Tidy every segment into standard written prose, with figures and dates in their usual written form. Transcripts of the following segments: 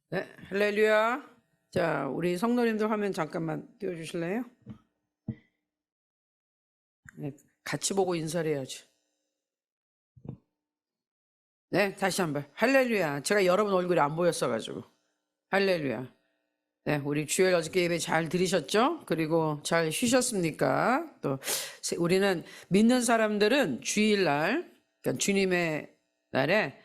네, 할렐루야. 자, 우리 성도님들 화면 잠깐만 띄워주실래요? 네, 같이 보고 인사를 해야지. 네, 다시 한번. 할렐루야. 제가 여러분 얼굴이 안 보였어가지고. 할렐루야. 네, 우리 주일 어저께 예배 잘 들으셨죠? 그리고 잘 쉬셨습니까? 또, 우리는 믿는 사람들은 주일날, 그러니까 주님의 날에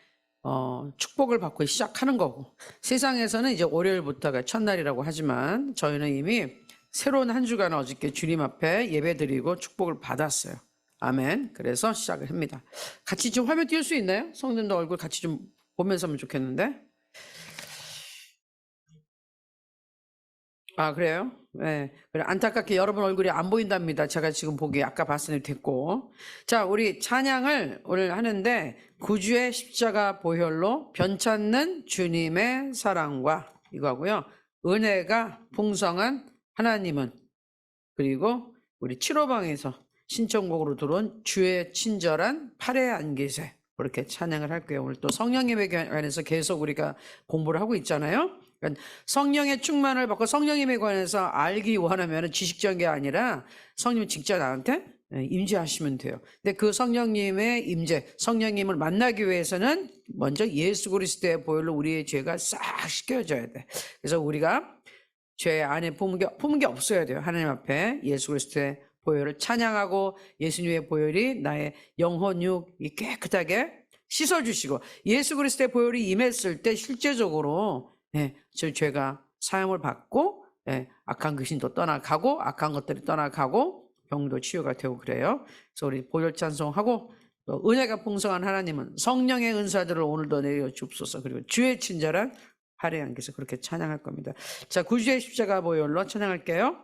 축복을 받고 시작하는 거고, 세상에서는 이제 월요일부터가 첫날이라고 하지만 저희는 이미 새로운 한 주간 어저께 주님 앞에 예배드리고 축복을 받았어요. 아멘. 그래서 시작을 합니다. 같이 좀 화면 띄울 수 있나요? 성도님들 얼굴 같이 좀 보면서 하면 좋겠는데. 아, 그래요? 네. 그래, 안타깝게 여러분 얼굴이 안 보인답니다. 제가 지금 보기 아까 봤으니 됐고. 자, 우리 찬양을 오늘 하는데, 구주의 십자가 보혈로 변찮는 주님의 사랑과 이거고요. 은혜가 풍성한 하나님은, 그리고 우리 7호방에서 신청곡으로 들어온 주의 친절한 팔의 안기세. 그렇게 찬양을 할게요. 오늘 또 성령님에 관해서 계속 우리가 공부를 하고 있잖아요. 그러니까 성령의 충만을 받고 성령님에 관해서 알기 원하면 지식적인 게 아니라 성령이 직접 나한테 임재하시면 돼요. 근데 그 성령님의 임재, 성령님을 만나기 위해서는 먼저 예수 그리스도의 보혈로 우리의 죄가 싹 씻겨져야 돼. 그래서 우리가 죄 안에 품은 게 없어야 돼요. 하나님 앞에 예수 그리스도의 보혈을 찬양하고 예수님의 보혈이 나의 영혼 육이 깨끗하게 씻어주시고 예수 그리스도의 보혈이 임했을 때 실제적으로 저 죄가 사함을 받고 악한 귀신도 떠나가고 악한 것들이 떠나가고 병도 치유가 되고 그래요. 그래서 우리 보혈 찬송하고 또 은혜가 풍성한 하나님은 성령의 은사들을 오늘도 내려 주옵소서. 그리고 주의 친절한 팔의 안기서 그렇게 찬양할 겁니다. 자, 구주의 십자가 보혈로 찬양할게요.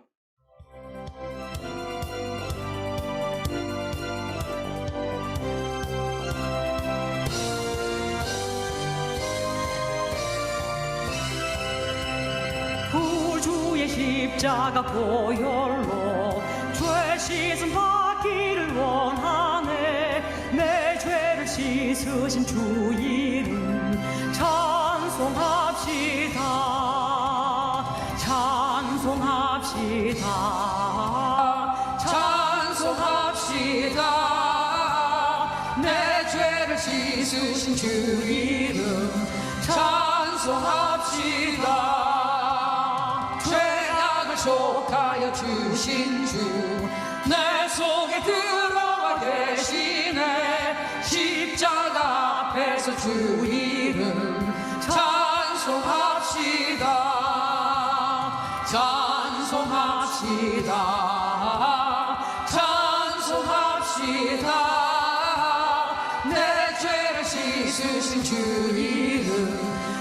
구주의 십자가 보혈로 죄 씻음 받기를 원하네. 내 죄를 씻으신 주 이름 찬송합시다. 찬송합시다. 찬송합시다. 내 죄를 씻으신 주 이름 찬송합시다. 죄악을 속하여 주신 주 내 속에 들어와 계시네. 십자가 앞에서 주 이름 찬송합시다. 찬송합시다. 찬송합시다. 내 죄를 씻으신 주 이름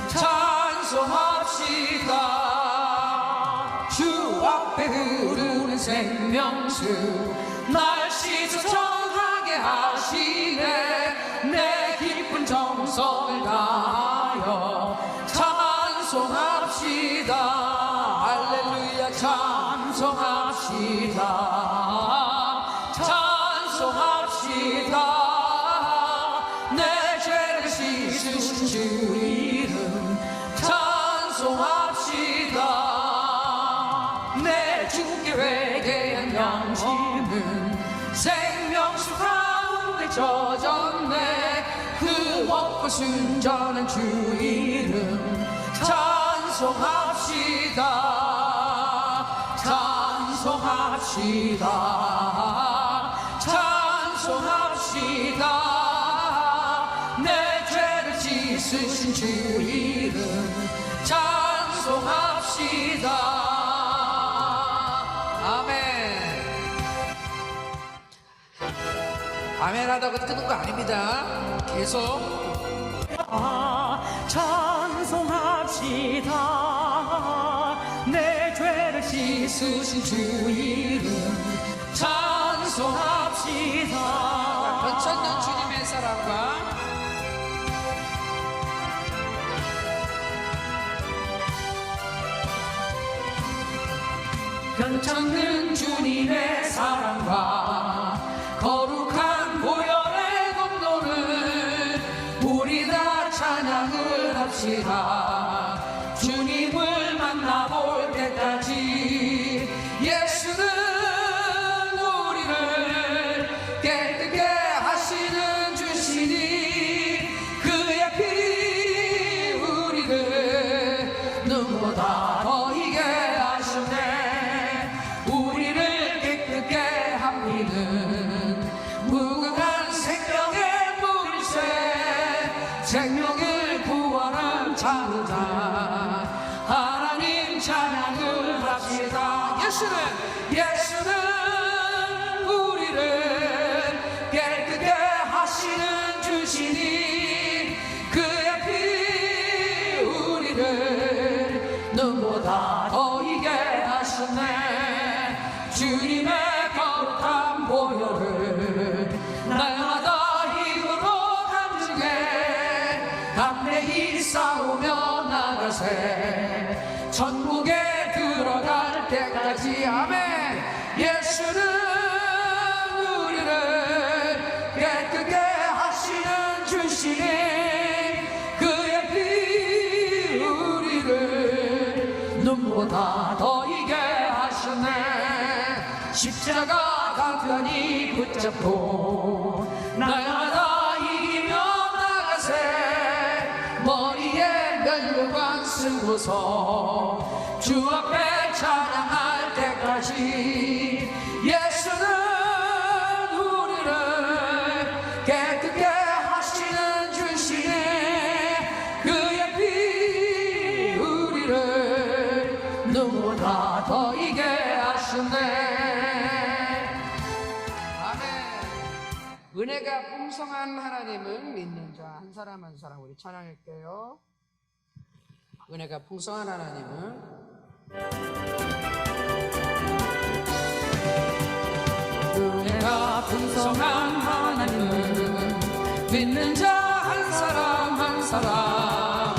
찬송합시다. 주 앞에 흐르는 생명수 날 씻어 정하게 하시네. 내 깊은 정성을 다하여 찬송합시다. 할렐루야. 찬송합시다. 찬송합시다. 내 죄를 씻으신 주 이름 찬송합시다. 내 주께 회개한 양심은 생명수 가운데 젖었네. 그 먹고 순전한 주 이름 찬송합시다. 찬송합시다. 찬송합시다. 내 죄를 씻으신 주 이름 찬송합시다. 아멘. 아멘 하다가 끄는 거 아닙니다. 계속. 찬송합시다. 내 죄를 씻으신 주 이름 찬송합시다. 변찮는 주님의 사랑과 변찮는 주님의 사랑과 거룩한 보혈의 공로를 우리 다 찬양을 합시다. 주님을 만나볼 때까지 예수는 우리를 깨끗게 하시는 주시니 그의 피 우리를 눈보다 더 희게 하셨네. 우리를 깨끗게 합니는 무궁한 생명의 물새 생명을 구원한 자로다. 하나님 찬양을 합시다. 예수는 우리를 깨끗게 하시는 주시니 그의 피 우리를 눈보다 더 희게 하셨네. 주님의 거룩한 보혈을 날마다 힘으로 감증해 담대히 싸우며 나가세 천국에 들어갈 때까지. 아멘. 예수는 우리를 깨끗게 하시는 주시니 그의 피 우리를 눈보다 더 희게 하셨네. 십자가 간단히 붙잡고 날마다 이기며 나가세 머리에 면류관 쓰고서 주 앞에 찬양할 때까지. 예수는 우리를 깨끗게 하시는 주시니 그의 피 우리를 눈보다 더 희게 하셨네. 은혜가 풍성한 하나님을 믿는 자 한 사람 한 사람 우리 찬양할게요. 은혜가 풍성한 하나님을 은혜가 풍성한 하나님을 믿는 자 한 사람 한 사람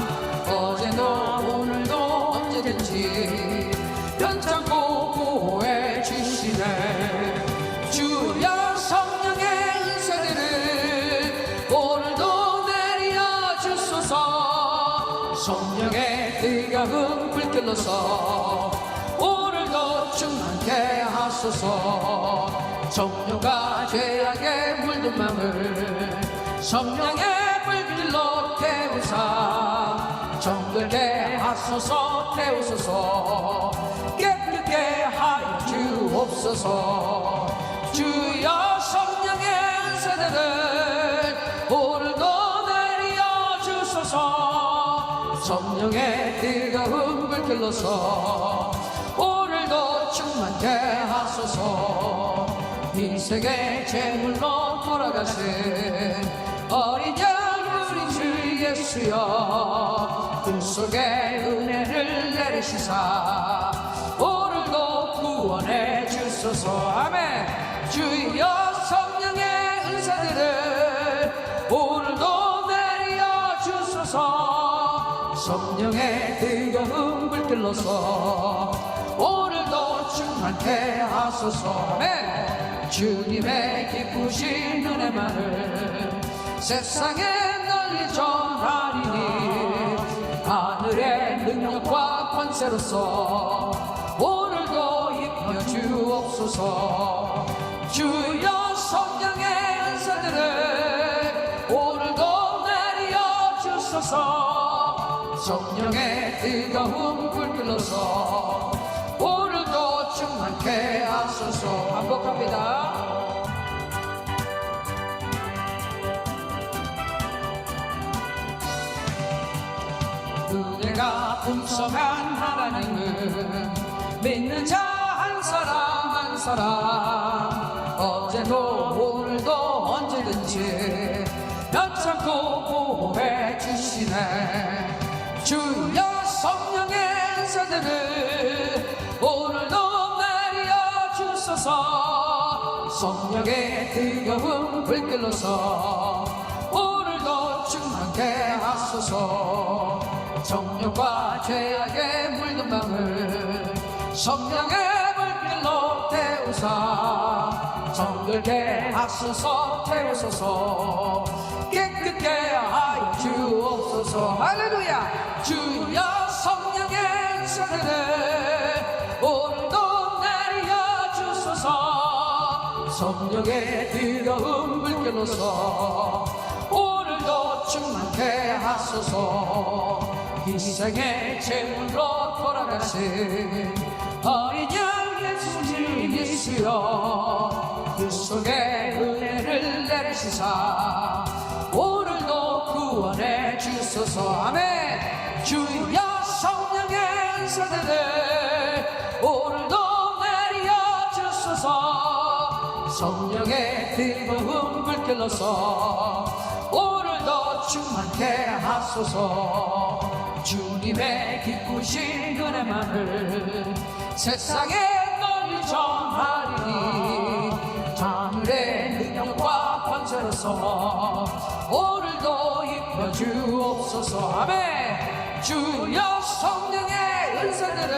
어제도 오늘도 언제든지 변찮고 보호해 주시네. 주여 성령의 은사들을 오늘도 내려 주소서. 성령의 뜨거운 불길로서 오늘도 충만케 하소서. 성령과 죄악에 물든 마음을 성령의 불길로 태우사 정결케 하소서. 태우소서. 깨끗게 하여 주옵소서. 주여 성령의 은사들을 오늘도 내려 주소서. 성령의 뜨거운 불길로서 오늘도 충만케 하소서. 이 세계 제물로 돌아가신 어린 양 우리 주 예수여 꿈속에 은혜를 내리시사 오늘도 구원해 주소서. 아멘. 주여 성령의 은사들을 오늘도 내려 주소서. 성령의 뜨거운 불길로서 오늘도 충만케 하소서. 아멘. 주님의 기쁘신 은혜만을 세상에 널리 전하리니 하늘의 능력과 권세로서 오늘도 입혀 주옵소서. 주여 성령의 은사들을 오늘도 내려 주소서. 성령의 뜨거운 불길로서 오늘도 충만케 하소서. 반복합니다. 은혜가 풍성한 하나님을 믿는 자 한 사람 한 사람 어제도 오늘도 언제든지 변찮고 보호해 주시네. 주여 성령의 은사들을 오늘도 내려 주소서. 성령의 뜨거운 불길로서 오늘도 충만케 하소서. 정욕과 죄악에 물든 마음을 성령의 불길로 태우사 정결케 하소서. 태우소서. 깨끗게 하여 주옵소서. 할렐루야. 주여 성령 성령의 뜨거운 불길로서 오늘도 충만케 하소서. 희생의 제물로 돌아가신 어린 양 예수님 예수여, 그 속에 은혜를 내리시사 오늘도 구원해 주소서. 아멘. 주여 성령의 은사들을 오늘도 내려 주소서. 성령의 뜨거운 불길로서 오늘도 충만케 하소서. 주님의 기쁘신 은혜만을 세상에 널리 전하리니 하늘의 능력과 권세로서 오늘도 입혀 주옵소서. 아멘. 주여 성령의 은사들을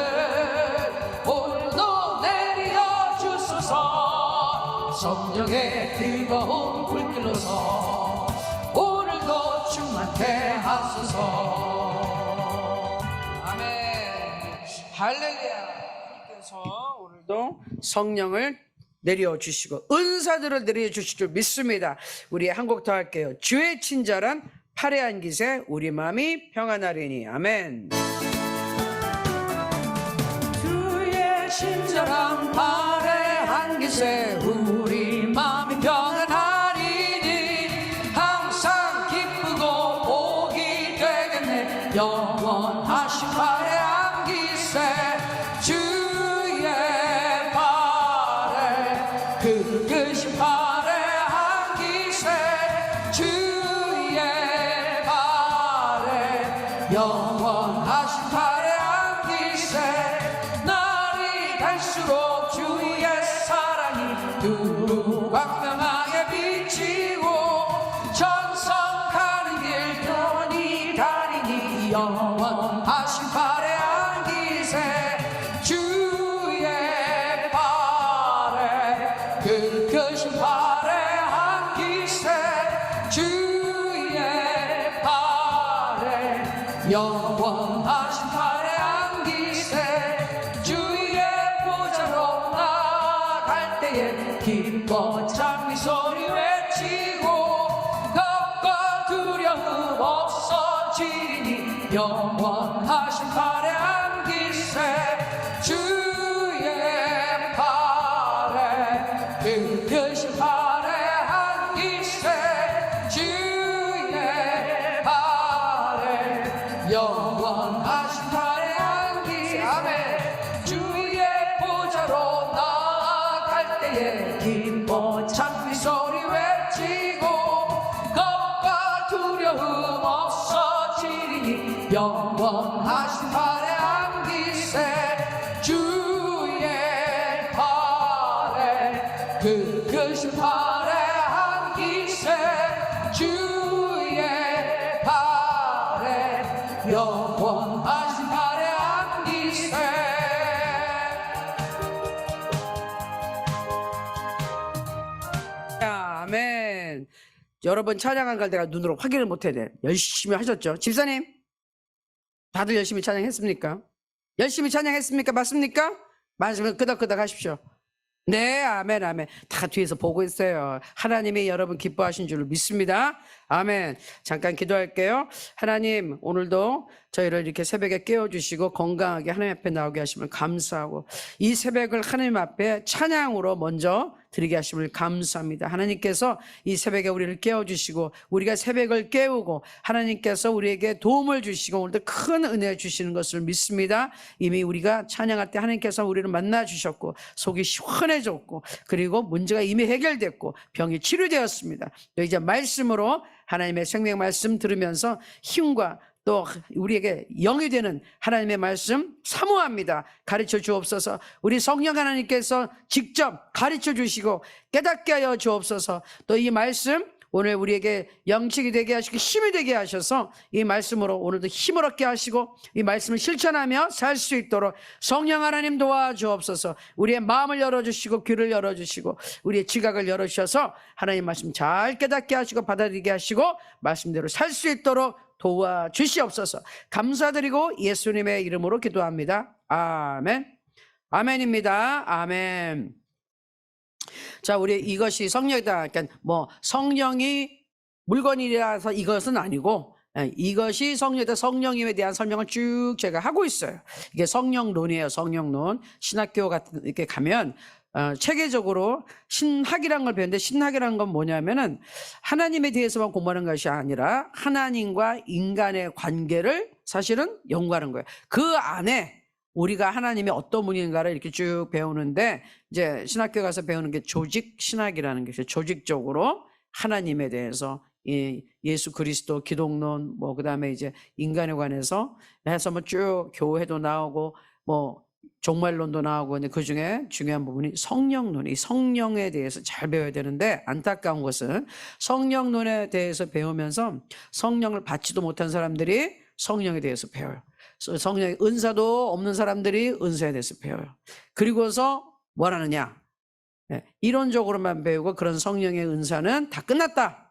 오늘도 내려 주소서. 성령의 뜨거운 불길로서 오늘도 충만케 하소서. 할렐루야. 그래서 오늘도 성령을 내려주시고 은사들을 내려주실 줄 믿습니다. 우리 한 곡 더 할게요. 주의 친절한 팔에 안기세 우리 마음이 평안하리니. 아멘. 주의 친절한 팔에 안기세 우리 마음이 평안하리니 항상 기쁘고 복이 되겠네. 영원하신 팔에 주의 팔에 그 크신 팔에 안기세 주의 팔에 영원하신 팔에 안기세 날이 갈수록 주의 사랑이 두루 광명하게 비치고 천성 가는 길 떠니 다니니 영원하신 팔에 주의 팔에 그 크신 팔에 안기세 주의 팔에 영원하신 팔에 안기세 주의 보좌로 나아갈 때에 기뻐 장미 소리 외치고 겁과 두려움 없어지니 영원하신 팔에 주의 팔에 그 크신 팔에 안기세 주의 팔에 영원하신 팔에 안기세. 아멘. 주의 보좌로 나아갈 때에 기뻐 찬미 소리 외치고 겁과 두려움 없어지니 영원하신 팔에 주의 팔에 그 크신 팔에 안기세 주의 팔에 영원하신 팔에 안기세. 아멘. 여러분 찬양한 걸 내가 눈으로 확인을 못해야 돼. 열심히 하셨죠? 집사님 다들 열심히 찬양했습니까? 열심히 찬양했습니까? 맞습니까? 맞으면 끄덕끄덕 하십시오. 네, 아멘, 아멘. 다 뒤에서 보고 있어요. 하나님이 여러분 기뻐하신 줄 믿습니다. 아멘. 잠깐 기도할게요. 하나님, 오늘도 저희를 이렇게 새벽에 깨워주시고 건강하게 하나님 앞에 나오게 하심을 감사하고 이 새벽을 하나님 앞에 찬양으로 먼저 드리게 하심을 감사합니다. 하나님께서 이 새벽에 우리를 깨워주시고 우리가 새벽을 깨우고 하나님께서 우리에게 도움을 주시고 오늘도 큰 은혜 주시는 것을 믿습니다. 이미 우리가 찬양할 때 하나님께서 우리를 만나주셨고 속이 시원해졌고 그리고 문제가 이미 해결됐고 병이 치료되었습니다. 이제 말씀으로 하나님의 생명 말씀 들으면서 힘과 또 우리에게 영이 되는 하나님의 말씀 사모합니다. 가르쳐 주옵소서. 우리 성령 하나님께서 직접 가르쳐 주시고 깨닫게 하여 주옵소서. 또 이 말씀 오늘 우리에게 영식이 되게 하시고 힘이 되게 하셔서 이 말씀으로 오늘도 힘을 얻게 하시고 이 말씀을 실천하며 살 수 있도록 성령 하나님 도와주옵소서. 우리의 마음을 열어주시고 귀를 열어주시고 우리의 지각을 열어주셔서 하나님 말씀 잘 깨닫게 하시고 받아들이게 하시고 말씀대로 살 수 있도록 도와주시옵소서. 감사드리고 예수님의 이름으로 기도합니다. 아멘. 아멘입니다. 아멘. 자, 우리 이것이 성령이다. 그러니까 뭐 성령이 물건이라서 이것은 아니고, 이것이 성령이다. 성령님에 대한 설명을 쭉 제가 하고 있어요. 이게 성령론이에요. 성령론. 신학교 같은 이렇게 가면 체계적으로 신학이라는 걸 배우는데, 신학이라는 건 뭐냐면은 하나님에 대해서만 공부하는 것이 아니라 하나님과 인간의 관계를 사실은 연구하는 거예요. 그 안에 우리가 하나님이 어떤 분인가를 이렇게 쭉 배우는데, 이제 신학교 가서 배우는 게 조직 신학이라는 게 있어요. 조직적으로 하나님에 대해서, 예수 그리스도, 기독론, 뭐 그다음에 이제 인간에 관해서 해서 뭐 쭉 교회도 나오고 뭐 종말론도 나오고, 근데 그 중에 중요한 부분이 성령론이, 성령에 대해서 잘 배워야 되는데, 안타까운 것은 성령론에 대해서 배우면서 성령을 받지도 못한 사람들이 성령에 대해서 배워요. 성령의 은사도 없는 사람들이 은사에 대해서 배워요. 그리고서 뭘 하느냐? 이론적으로만 배우고 그런 성령의 은사는 다 끝났다.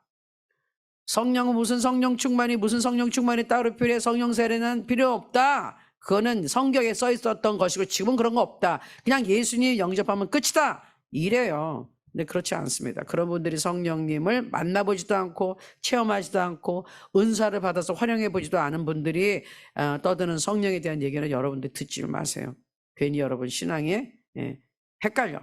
성령은 무슨 성령 충만이, 무슨 성령 충만이 따로 필요해, 성령 세례는 필요 없다. 그거는 성경에 써 있었던 것이고 지금은 그런 거 없다. 그냥 예수님 영접하면 끝이다. 이래요. 근데 그렇지 않습니다. 그런 분들이 성령님을 만나보지도 않고 체험하지도 않고 은사를 받아서 활용해 보지도 않은 분들이 떠드는 성령에 대한 얘기는 여러분들 듣지 마세요. 괜히 여러분 신앙에 헷갈려.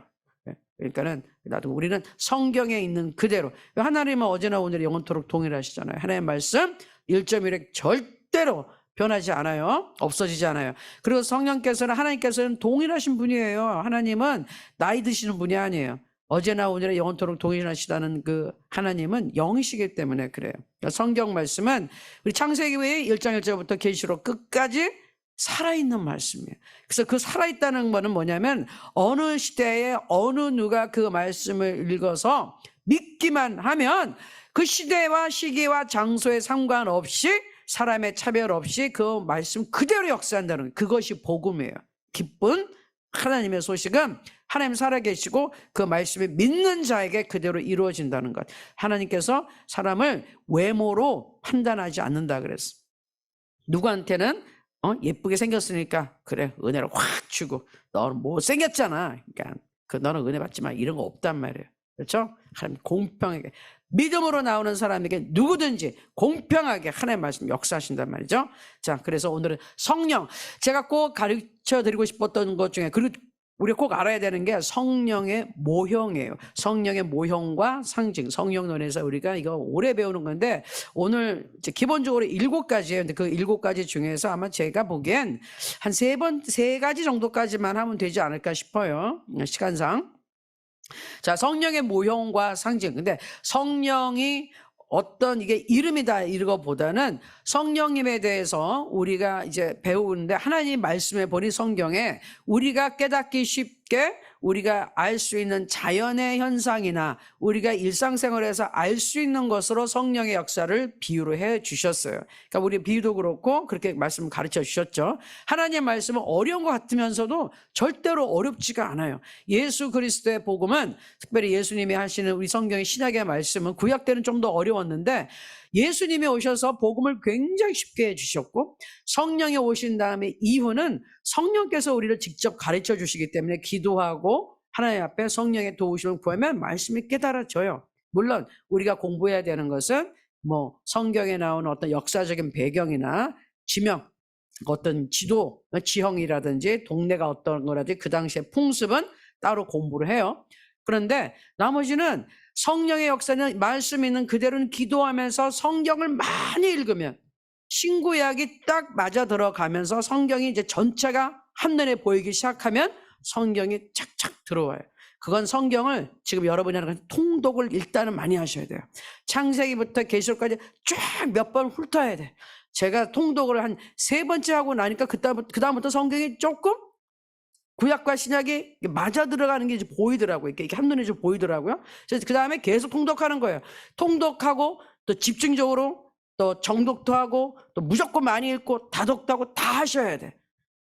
그러니까는 나도 우리는 성경에 있는 그대로, 하나님은 어제나 오늘 영원토록 동일하시잖아요. 하나님의 말씀 1.1획 절대로 변하지 않아요. 없어지지 않아요. 그리고 성령께서는, 하나님께서는 동일하신 분이에요. 하나님은 나이 드시는 분이 아니에요. 어제나 오늘에 영원토록 동일하시다는 그 하나님은 영이시기 때문에 그래요. 그러니까 성경 말씀은 우리 창세기 1장 1절부터 계시록 끝까지 살아있는 말씀이에요. 그래서 그 살아있다는 거는 뭐냐면 어느 시대에 어느 누가 그 말씀을 읽어서 믿기만 하면 그 시대와 시기와 장소에 상관없이, 사람의 차별 없이 그 말씀 그대로 역사한다는 거예요. 그것이 복음이에요. 기쁜 하나님의 소식은 하나님 살아계시고 그 말씀이 믿는 자에게 그대로 이루어진다는 것. 하나님께서 사람을 외모로 판단하지 않는다 그랬어. 누구한테는 예쁘게 생겼으니까 그래 은혜를 확 주고, 너는 못생겼잖아, 그러니까 너는 은혜 받지 마, 이런 거 없단 말이에요. 그렇죠? 하나님 공평하게 믿음으로 나오는 사람에게 누구든지 공평하게 하나님의 말씀 역사하신단 말이죠. 자, 그래서 오늘은 성령, 제가 꼭 가르쳐 드리고 싶었던 것 중에, 그리고 우리가 꼭 알아야 되는 게 성령의 모형이에요. 성령의 모형과 상징, 성령론에서 우리가 이거 오래 배우는 건데, 오늘 이제 기본적으로 7가지예요. 근데 그 7가지 중에서 아마 제가 보기엔 한 3가지 정도까지만 하면 되지 않을까 싶어요, 시간상. 자, 성령의 모형과 상징. 근데 성령이 어떤 이게 이름이다 이거보다는 성령님에 대해서 우리가 이제 배우는데, 하나님 말씀에 보니 성경에 우리가 깨닫기 쉽게 우리가 알 수 있는 자연의 현상이나 우리가 일상생활에서 알 수 있는 것으로 성령의 역사를 비유로 해 주셨어요. 그러니까 우리 비유도 그렇고 그렇게 말씀을 가르쳐 주셨죠. 하나님의 말씀은 어려운 것 같으면서도 절대로 어렵지가 않아요. 예수 그리스도의 복음은, 특별히 예수님이 하시는 우리 성경의 신약의 말씀은 구약 때는 좀 더 어려웠는데, 예수님이 오셔서 복음을 굉장히 쉽게 해주셨고, 성령이 오신 다음에 이후는 성령께서 우리를 직접 가르쳐 주시기 때문에 기도하고 하나님 앞에 성령의 도우심을 구하면 말씀이 깨달아져요. 물론 우리가 공부해야 되는 것은 뭐 성경에 나오는 어떤 역사적인 배경이나 지명, 어떤 지도, 지형이라든지 동네가 어떤 거라든지 그 당시의 풍습은 따로 공부를 해요. 그런데 나머지는 성령의 역사는 말씀 있는 그대로는 기도하면서 성경을 많이 읽으면, 신구약이 딱 맞아 들어가면서 성경이 이제 전체가 한눈에 보이기 시작하면 성경이 착착 들어와요. 그건 성경을 지금 여러분이 하는 통독을 일단은 많이 하셔야 돼요. 창세기부터 계시록까지 쫙 몇 번 훑어야 돼. 제가 통독을 한 3번째 하고 나니까 그다음부터 성경이 조금 구약과 신약이 맞아 들어가는 게 이제 보이더라고요. 이렇게 한눈에 좀 보이더라고요. 그래서 그 다음에 계속 통독하는 거예요. 통독하고 또 집중적으로 또 정독도 하고 또 무조건 많이 읽고 다독도 하고 다 하셔야 돼.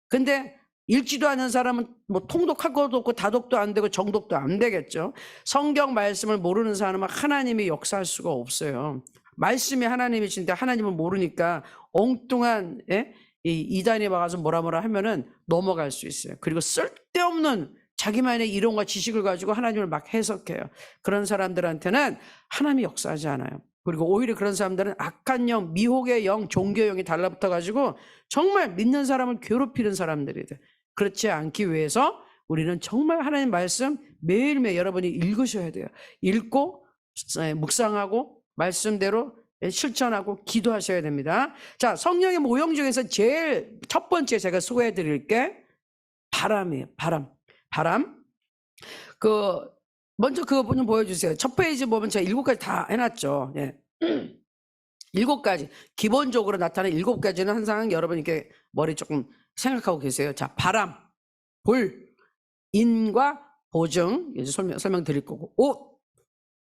근데 읽지도 않는 사람은 뭐 통독할 것도 없고 다독도 안 되고 정독도 안 되겠죠. 성경 말씀을 모르는 사람은 하나님이 역사할 수가 없어요. 말씀이 하나님이신데 하나님을 모르니까 엉뚱한 이 이단이 와가지고 뭐라 하면은 넘어갈 수 있어요. 그리고 쓸데없는 자기만의 이론과 지식을 가지고 하나님을 막 해석해요. 그런 사람들한테는 하나님이 역사하지 않아요. 그리고 오히려 그런 사람들은 악한 영, 미혹의 영, 종교의 영이 달라붙어가지고 정말 믿는 사람을 괴롭히는 사람들이 돼. 그렇지 않기 위해서 우리는 정말 하나님 말씀 매일매일 여러분이 읽으셔야 돼요. 읽고 묵상하고 말씀대로 실천하고 기도하셔야 됩니다. 자, 성령의 모형 중에서 제일 첫 번째 제가 소개해 드릴 게 바람이에요. 바람. 먼저 그거 좀 보여주세요. 첫 페이지 보면 제가 7가지 다 해놨죠. 예. 7가지. 기본적으로 나타나는 7가지는 항상 여러분 이렇게 머리 조금 생각하고 계세요. 자, 바람, 불, 인과 보증, 이제 설명 드릴 거고, 옷,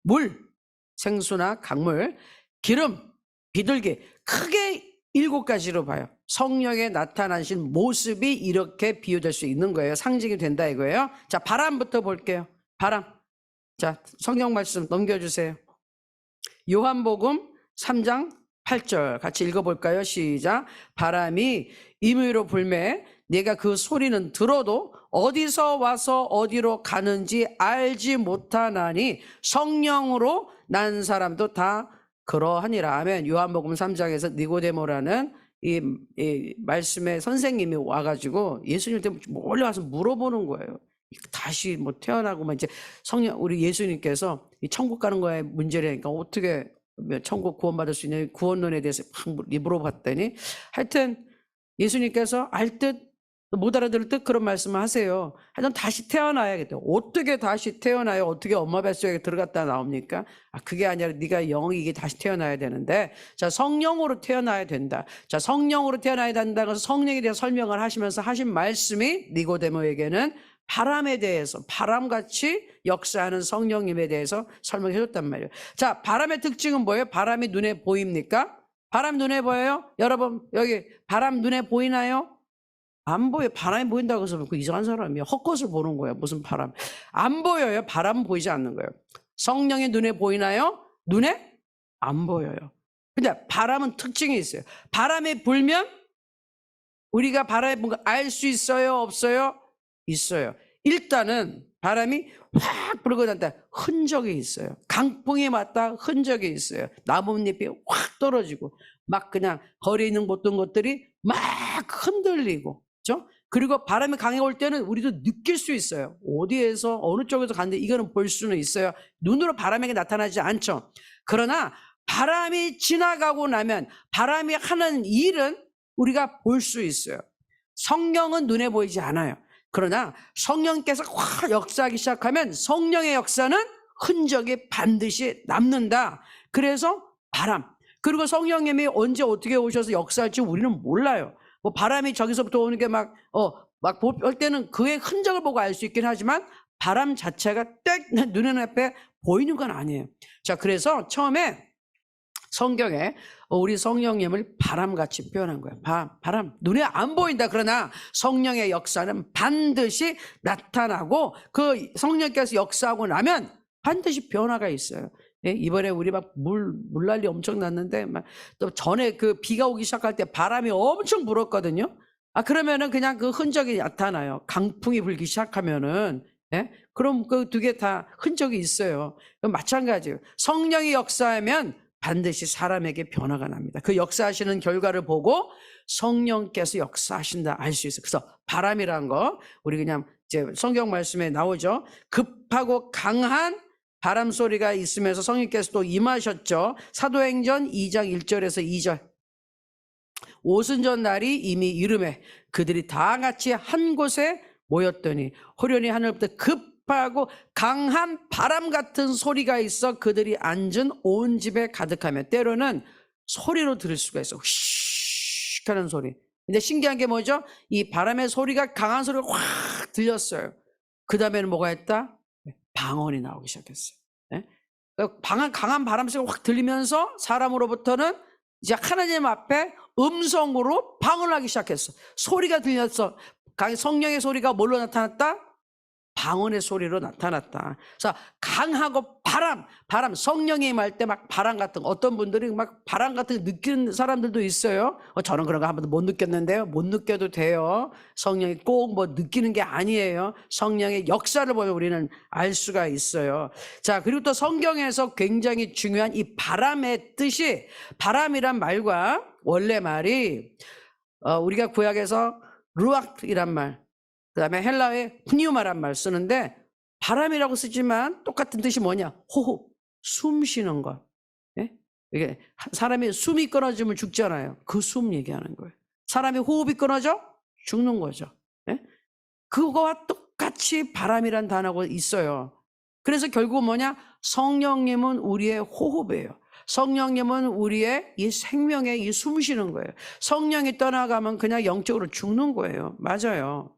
물, 생수나 강물, 기름, 비둘기. 크게 7가지로 봐요. 성령에 나타나신 모습이 이렇게 비유될 수 있는 거예요. 상징이 된다 이거예요. 자, 바람부터 볼게요. 바람. 자, 성경 말씀 넘겨주세요. 요한복음 3장 8절 같이 읽어볼까요? 시작. 바람이 임의로 불매 내가 그 소리는 들어도 어디서 와서 어디로 가는지 알지 못하나니 성령으로 난 사람도 다 그러하니라. 아멘. 요한복음 3장에서 니고데모라는 이 말씀의 선생님이 와가지고 예수님한테 몰래 와서 물어보는 거예요. 다시 뭐 태어나고 막 이제 우리 예수님께서 이 천국 가는 거에 문제라니까 어떻게 천국 구원받을 수 있냐 구원론에 대해서 막 물어봤더니 하여튼 예수님께서 알 듯 못 알아들을 듯 그런 말씀을 하세요. 하여튼 다시 태어나야겠다. 어떻게 다시 태어나요? 어떻게 엄마 뱃속에 들어갔다 나옵니까? 그게 아니라 네가 영이게 다시 태어나야 되는데, 자, 성령으로 태어나야 된다. 자, 성령으로 태어나야 된다고 해서 성령에 대해서 설명을 하시면서 하신 말씀이 니고데모에게는 바람에 대해서, 바람같이 역사하는 성령님에 대해서 설명해 줬단 말이에요. 자, 바람의 특징은 뭐예요? 바람이 눈에 보입니까? 바람 눈에 보여요? 여러분, 여기 바람 눈에 보이나요? 안 보여요. 바람이 보인다고 해서 그 이상한 사람이에요. 헛것을 보는 거예요. 무슨 바람. 안 보여요. 바람은 보이지 않는 거예요. 성령의 눈에 보이나요? 눈에 안 보여요. 근데 바람은 특징이 있어요. 바람이 불면 우리가 바람에 뭔가 알 수 있어요? 없어요? 있어요. 일단은 바람이 확 불고 난다 흔적이 있어요. 강풍이 맞다 흔적이 있어요. 나뭇잎이 확 떨어지고 막 그냥 거리에 있는 모든 것들이 막 흔들리고, 그렇죠? 그리고 바람이 강해 올 때는 우리도 느낄 수 있어요. 어디에서 어느 쪽에서 갔는데 이거는 볼 수는 있어요. 눈으로 바람에게 나타나지 않죠. 그러나 바람이 지나가고 나면 바람이 하는 일은 우리가 볼 수 있어요. 성령은 눈에 보이지 않아요. 그러나 성령께서 확 역사하기 시작하면 성령의 역사는 흔적이 반드시 남는다. 그래서 바람. 그리고 성령님이 언제 어떻게 오셔서 역사할지 우리는 몰라요. 뭐 바람이 저기서부터 오는 게 막 볼 때는 그의 흔적을 보고 알 수 있긴 하지만 바람 자체가 딱 눈앞에 보이는 건 아니에요. 자, 그래서 처음에 성경에 우리 성령님을 바람같이 표현한 거예요. 바람. 눈에 안 보인다. 그러나 성령의 역사는 반드시 나타나고 그 성령께서 역사하고 나면 반드시 변화가 있어요. 예? 이번에 우리 막 물난리 엄청 났는데 막 또 전에 그 비가 오기 시작할 때 바람이 엄청 불었거든요. 그러면은 그냥 그 흔적이 나타나요. 강풍이 불기 시작하면은, 예? 그럼 그 두 개 다 흔적이 있어요. 그럼 마찬가지예요. 성령이 역사하면 반드시 사람에게 변화가 납니다. 그 역사하시는 결과를 보고 성령께서 역사하신다 알 수 있어요. 그래서 바람이란 거 우리 그냥 이제 성경 말씀에 나오죠. 급하고 강한 바람 소리가 있으면서 성령께서 또 임하셨죠. 사도행전 2장 1절에서 2절. 오순절 날이 이미 이르매 그들이 다 같이 한 곳에 모였더니 호련히 하늘부터 급하고 강한 바람 같은 소리가 있어 그들이 앉은 온 집에 가득하며 때로는 소리로 들을 수가 있어. 휘익 하는 소리. 근데 신기한 게 뭐죠? 이 바람의 소리가 강한 소리가 확 들렸어요. 그 다음에는 뭐가 했다? 방언이 나오기 시작했어요. 네? 강한 바람 소리가 확 들리면서 사람으로부터는 이제 하나님 앞에 음성으로 방언을 하기 시작했어. 소리가 들렸어. 성령의 소리가 뭘로 나타났다? 방언의 소리로 나타났다. 자, 강하고 바람, 성령이 임할 때 막 바람 같은 거, 어떤 분들이 막 바람 같은 거 느끼는 사람들도 있어요. 저는 그런 거 한 번도 못 느꼈는데요. 못 느껴도 돼요. 성령이 꼭 뭐 느끼는 게 아니에요. 성령의 역사를 보면 우리는 알 수가 있어요. 자, 그리고 또 성경에서 굉장히 중요한 이 바람의 뜻이, 바람이란 말과 원래 말이 우리가 구약에서 루악이란 말, 그 다음에 헬라어의 푸니우마란 말 쓰는데, 바람이라고 쓰지만 똑같은 뜻이 뭐냐? 호흡, 숨 쉬는 것. 예? 이게 사람이 숨이 끊어지면 죽잖아요. 그 숨 얘기하는 거예요. 사람이 호흡이 끊어져 죽는 거죠. 예? 그거와 똑같이 바람이란 단어가 있어요. 그래서 결국 뭐냐? 성령님은 우리의 호흡이에요. 성령님은 우리의 이 생명의 이 숨 쉬는 거예요. 성령이 떠나가면 그냥 영적으로 죽는 거예요. 맞아요.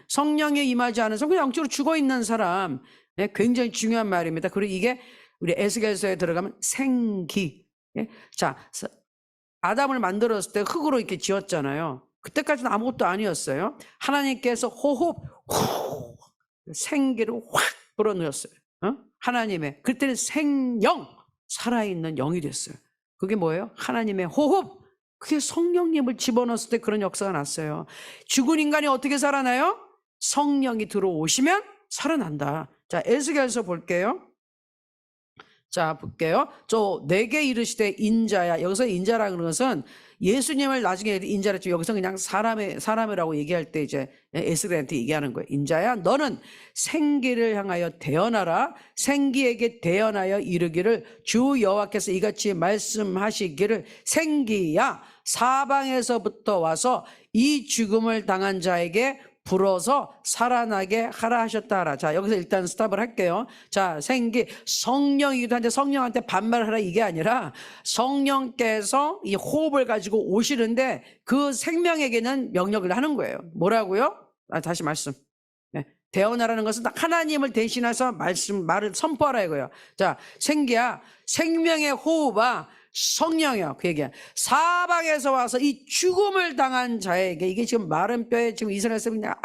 성령이 임하지 않아서 그냥 영적으로 죽어 있는 사람, 굉장히 중요한 말입니다. 그리고 이게 우리 에스겔서에 들어가면 생기. 자, 아담을 만들었을 때 흙으로 이렇게 지었잖아요. 그때까지는 아무것도 아니었어요. 하나님께서 호흡, 생기를 확 불어넣었어요. 하나님의, 그때는 생영, 살아있는 영이 됐어요. 그게 뭐예요? 하나님의 호흡. 그게 성령님을 집어넣었을 때 그런 역사가 났어요. 죽은 인간이 어떻게 살아나요? 성령이 들어오시면 살아난다. 자, 에스겔서 볼게요. 자, 볼게요. 내게 이르시되 인자야. 여기서 인자라는 것은 예수님을 나중에 인자라 했지만 여기서 그냥 사람이라고 얘기할 때 이제 에스겔한테 얘기하는 거예요. 인자야, 너는 생기를 향하여 대언하라. 생기에게 대언하여 이르기를 주 여호와께서 이같이 말씀하시기를 생기야, 사방에서부터 와서 이 죽음을 당한 자에게 불어서 살아나게 하라 하셨다 하라. 자, 여기서 일단 스탑을 할게요. 자, 생기, 성령이기도 한데 성령한테 반말하라 이게 아니라 성령께서 이 호흡을 가지고 오시는데 그 생명에게는 명령을 하는 거예요. 뭐라고요? 다시 말씀. 대언하라는 것은 하나님을 대신해서 말을 선포하라 이거예요. 자, 생기야, 생명의 호흡아, 성령이요. 그 얘기야. 사방에서 와서 이 죽음을 당한 자에게, 이게 지금 마른 뼈에 지금 이스라엘 사람이 그냥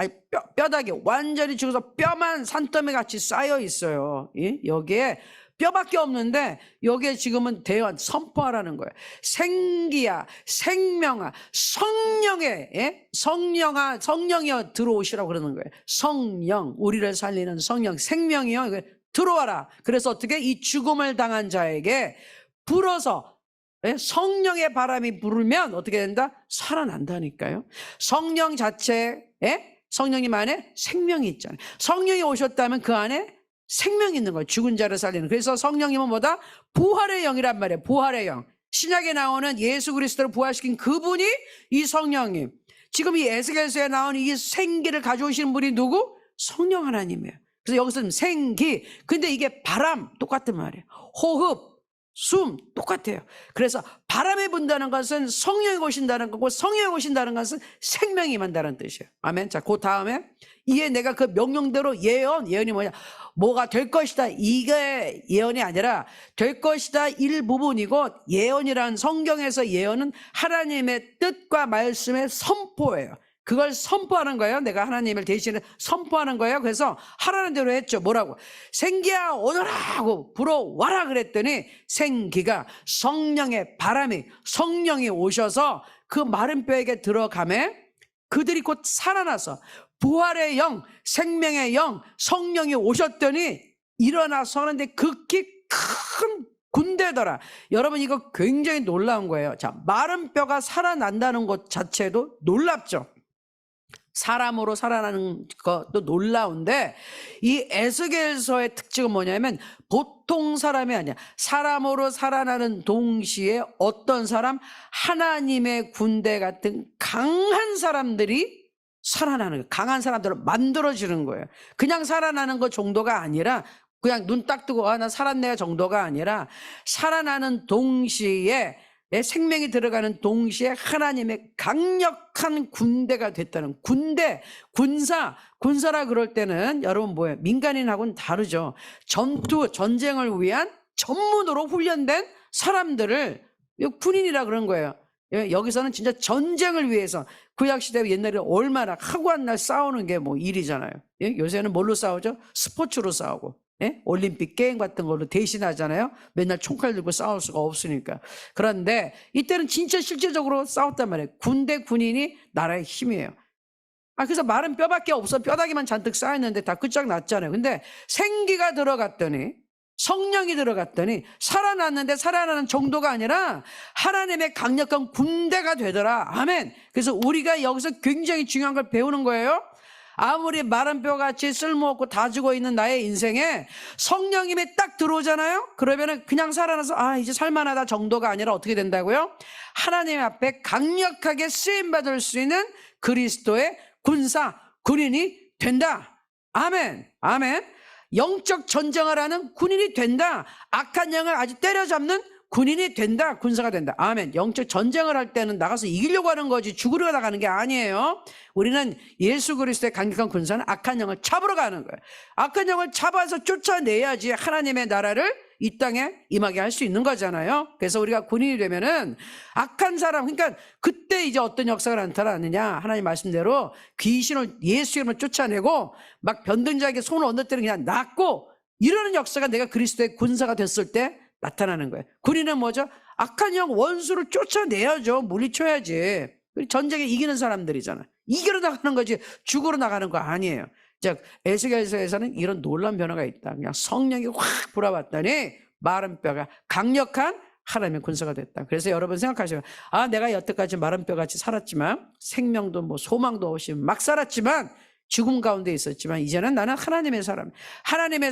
뼈다귀 완전히 죽어서 뼈만 산더미 같이 쌓여 있어요. 여기에 뼈밖에 없는데 여기에 지금은 대언 선포하라는 거예요. 생기야, 생명아, 성령의, 성령이여 들어오시라고 그러는 거예요. 성령, 우리를 살리는 성령, 생명이요 들어와라. 그래서 어떻게 이 죽음을 당한 자에게 불어서, 성령의 바람이 불으면 어떻게 된다? 살아난다니까요. 성령 자체에, 성령님 안에 생명이 있잖아요. 성령이 오셨다면 그 안에 생명이 있는 거예요. 죽은 자를 살리는. 그래서 성령님은 뭐다? 부활의 영이란 말이에요. 부활의 영. 신약에 나오는 예수 그리스도를 부활시킨 그분이 이 성령님. 지금 이 에스겔서에 나오는 이 생기를 가져오시는 분이 누구? 성령 하나님이에요. 그래서 여기서는 생기. 근데 이게 바람 똑같은 말이에요. 호흡, 숨 똑같아요. 그래서 바람이 분다는 것은 성령이 오신다는 거고, 성령이 오신다는 것은 생명이 임한다는 뜻이에요. 아멘. 자, 그 다음에 이에 내가 그 명령대로 예언이 뭐냐? 뭐가 될 것이다. 이게 예언이 아니라 될 것이다 일부분이고, 예언이란 성경에서 예언은 하나님의 뜻과 말씀의 선포예요. 그걸 선포하는 거예요. 내가 하나님을 대신해 선포하는 거예요. 그래서 하라는 대로 했죠. 뭐라고? 생기야 오너라 하고 불어와라 그랬더니 생기가, 성령의 바람이, 성령이 오셔서 그 마른 뼈에게 들어가매 그들이 곧 살아나서 부활의 영, 생명의 영, 성령이 오셨더니 일어나 서는데 극히 큰 군대더라. 여러분, 이거 굉장히 놀라운 거예요. 자, 마른 뼈가 살아난다는 것 자체도 놀랍죠. 사람으로 살아나는 것도 놀라운데, 이 에스겔서의 특징은 뭐냐면 보통 사람이 아니야. 사람으로 살아나는 동시에 어떤 사람? 하나님의 군대 같은 강한 사람들이 살아나는 거예요. 강한 사람들을 만들어지는 거예요. 그냥 살아나는 것 정도가 아니라, 그냥 눈 딱 뜨고 나 살았네 정도가 아니라, 살아나는 동시에 내 생명이 들어가는 동시에 하나님의 강력한 군대가 됐다는, 군사라 그럴 때는 여러분 뭐예요? 민간인하고는 다르죠. 전쟁을 위한 전문으로 훈련된 사람들을 군인이라 그런 거예요. 예, 여기서는 진짜 전쟁을 위해서 구약시대 옛날에 얼마나 하고 한 날 싸우는 게 뭐 일이잖아요. 예? 요새는 뭘로 싸우죠? 스포츠로 싸우고. 예? 올림픽 게임 같은 걸로 대신하잖아요. 맨날 총칼 들고 싸울 수가 없으니까. 그런데 이때는 진짜 실질적으로 싸웠단 말이에요. 군대 군인이 나라의 힘이에요. 그래서 마른 뼈밖에 없어. 뼈다귀만 잔뜩 쌓였는데 다 끝장났잖아요. 근데 생기가 들어갔더니, 성령이 들어갔더니 살아났는데 살아나는 정도가 아니라 하나님의 강력한 군대가 되더라. 아멘. 그래서 우리가 여기서 굉장히 중요한 걸 배우는 거예요. 아무리 마른 뼈같이 쓸모없고 다 죽어 있는 나의 인생에 성령님이 딱 들어오잖아요. 그러면은 그냥 살아나서 이제 살만하다 정도가 아니라 어떻게 된다고요? 하나님 앞에 강력하게 쓰임받을 수 있는 그리스도의 군사, 군인이 된다. 아멘. 아멘. 영적 전쟁을 하는 군인이 된다. 악한 영을 아주 때려잡는 군인이 된다. 군사가 된다. 아멘. 영적 전쟁을 할 때는 나가서 이기려고 하는 거지 죽으려 나가는 게 아니에요. 우리는 예수 그리스도의 강력한 군사는 악한 영을 잡으러 가는 거예요. 악한 영을 잡아서 쫓아내야지 하나님의 나라를 이 땅에 임하게 할 수 있는 거잖아요. 그래서 우리가 군인이 되면은 악한 사람, 그러니까 그때 이제 어떤 역사가 나타나느냐, 하나님 말씀대로 귀신을 예수 이름으로 쫓아내고 막 변등자에게 손을 얹어때리는 그냥 낫고 이러는 역사가 내가 그리스도의 군사가 됐을 때 나타나는 거예요. 군인은 뭐죠? 악한 영 원수를 쫓아내야죠. 물리쳐야지. 전쟁에 이기는 사람들이잖아. 이기러 나가는 거지 죽으러 나가는 거 아니에요. 즉 에스겔서에서는 이런 놀라운 변화가 있다. 그냥 성령이 확 불어왔더니 마른 뼈가 강력한 하나님의 군사가 됐다. 그래서 여러분 생각하시면 내가 여태까지 마른 뼈같이 살았지만 생명도 뭐 소망도 없이 막 살았지만 죽음 가운데 있었지만 이제는 나는 하나님의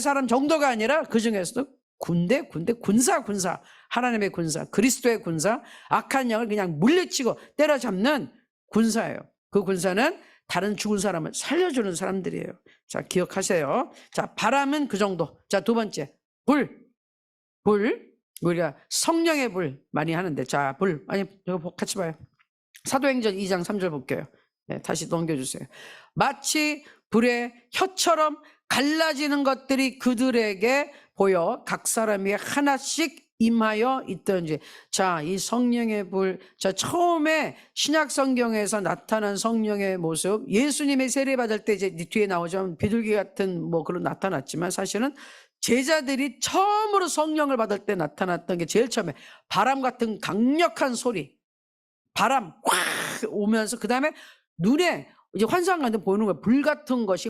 사람 정도가 아니라 그중에서도 군사 하나님의 군사, 그리스도의 군사, 악한 영을 그냥 물리치고 때려잡는 군사예요. 그 군사는 다른 죽은 사람을 살려주는 사람들이에요. 자, 기억하세요. 자, 바람은 그 정도. 자, 두 번째, 불. 우리가 성령의 불 많이 하는데, 자, 불. 이거 같이 봐요. 사도행전 2장 3절 볼게요. 네, 다시 넘겨주세요. 마치 불의 혀처럼 갈라지는 것들이 그들에게 보여 각 사람이 하나씩 임하여 있던지. 자, 이 성령의 불. 자, 처음에 신약 성경에서 나타난 성령의 모습, 예수님의 세례 받을 때 이제 뒤에 나오죠. 비둘기 같은 뭐 그런 나타났지만 사실은 제자들이 처음으로 성령을 받을 때 나타났던 게 제일 처음에 바람 같은 강력한 소리. 바람 확 오면서 그 다음에 눈에 이제 환상 같은 데 보이는 거예요. 불 같은 것이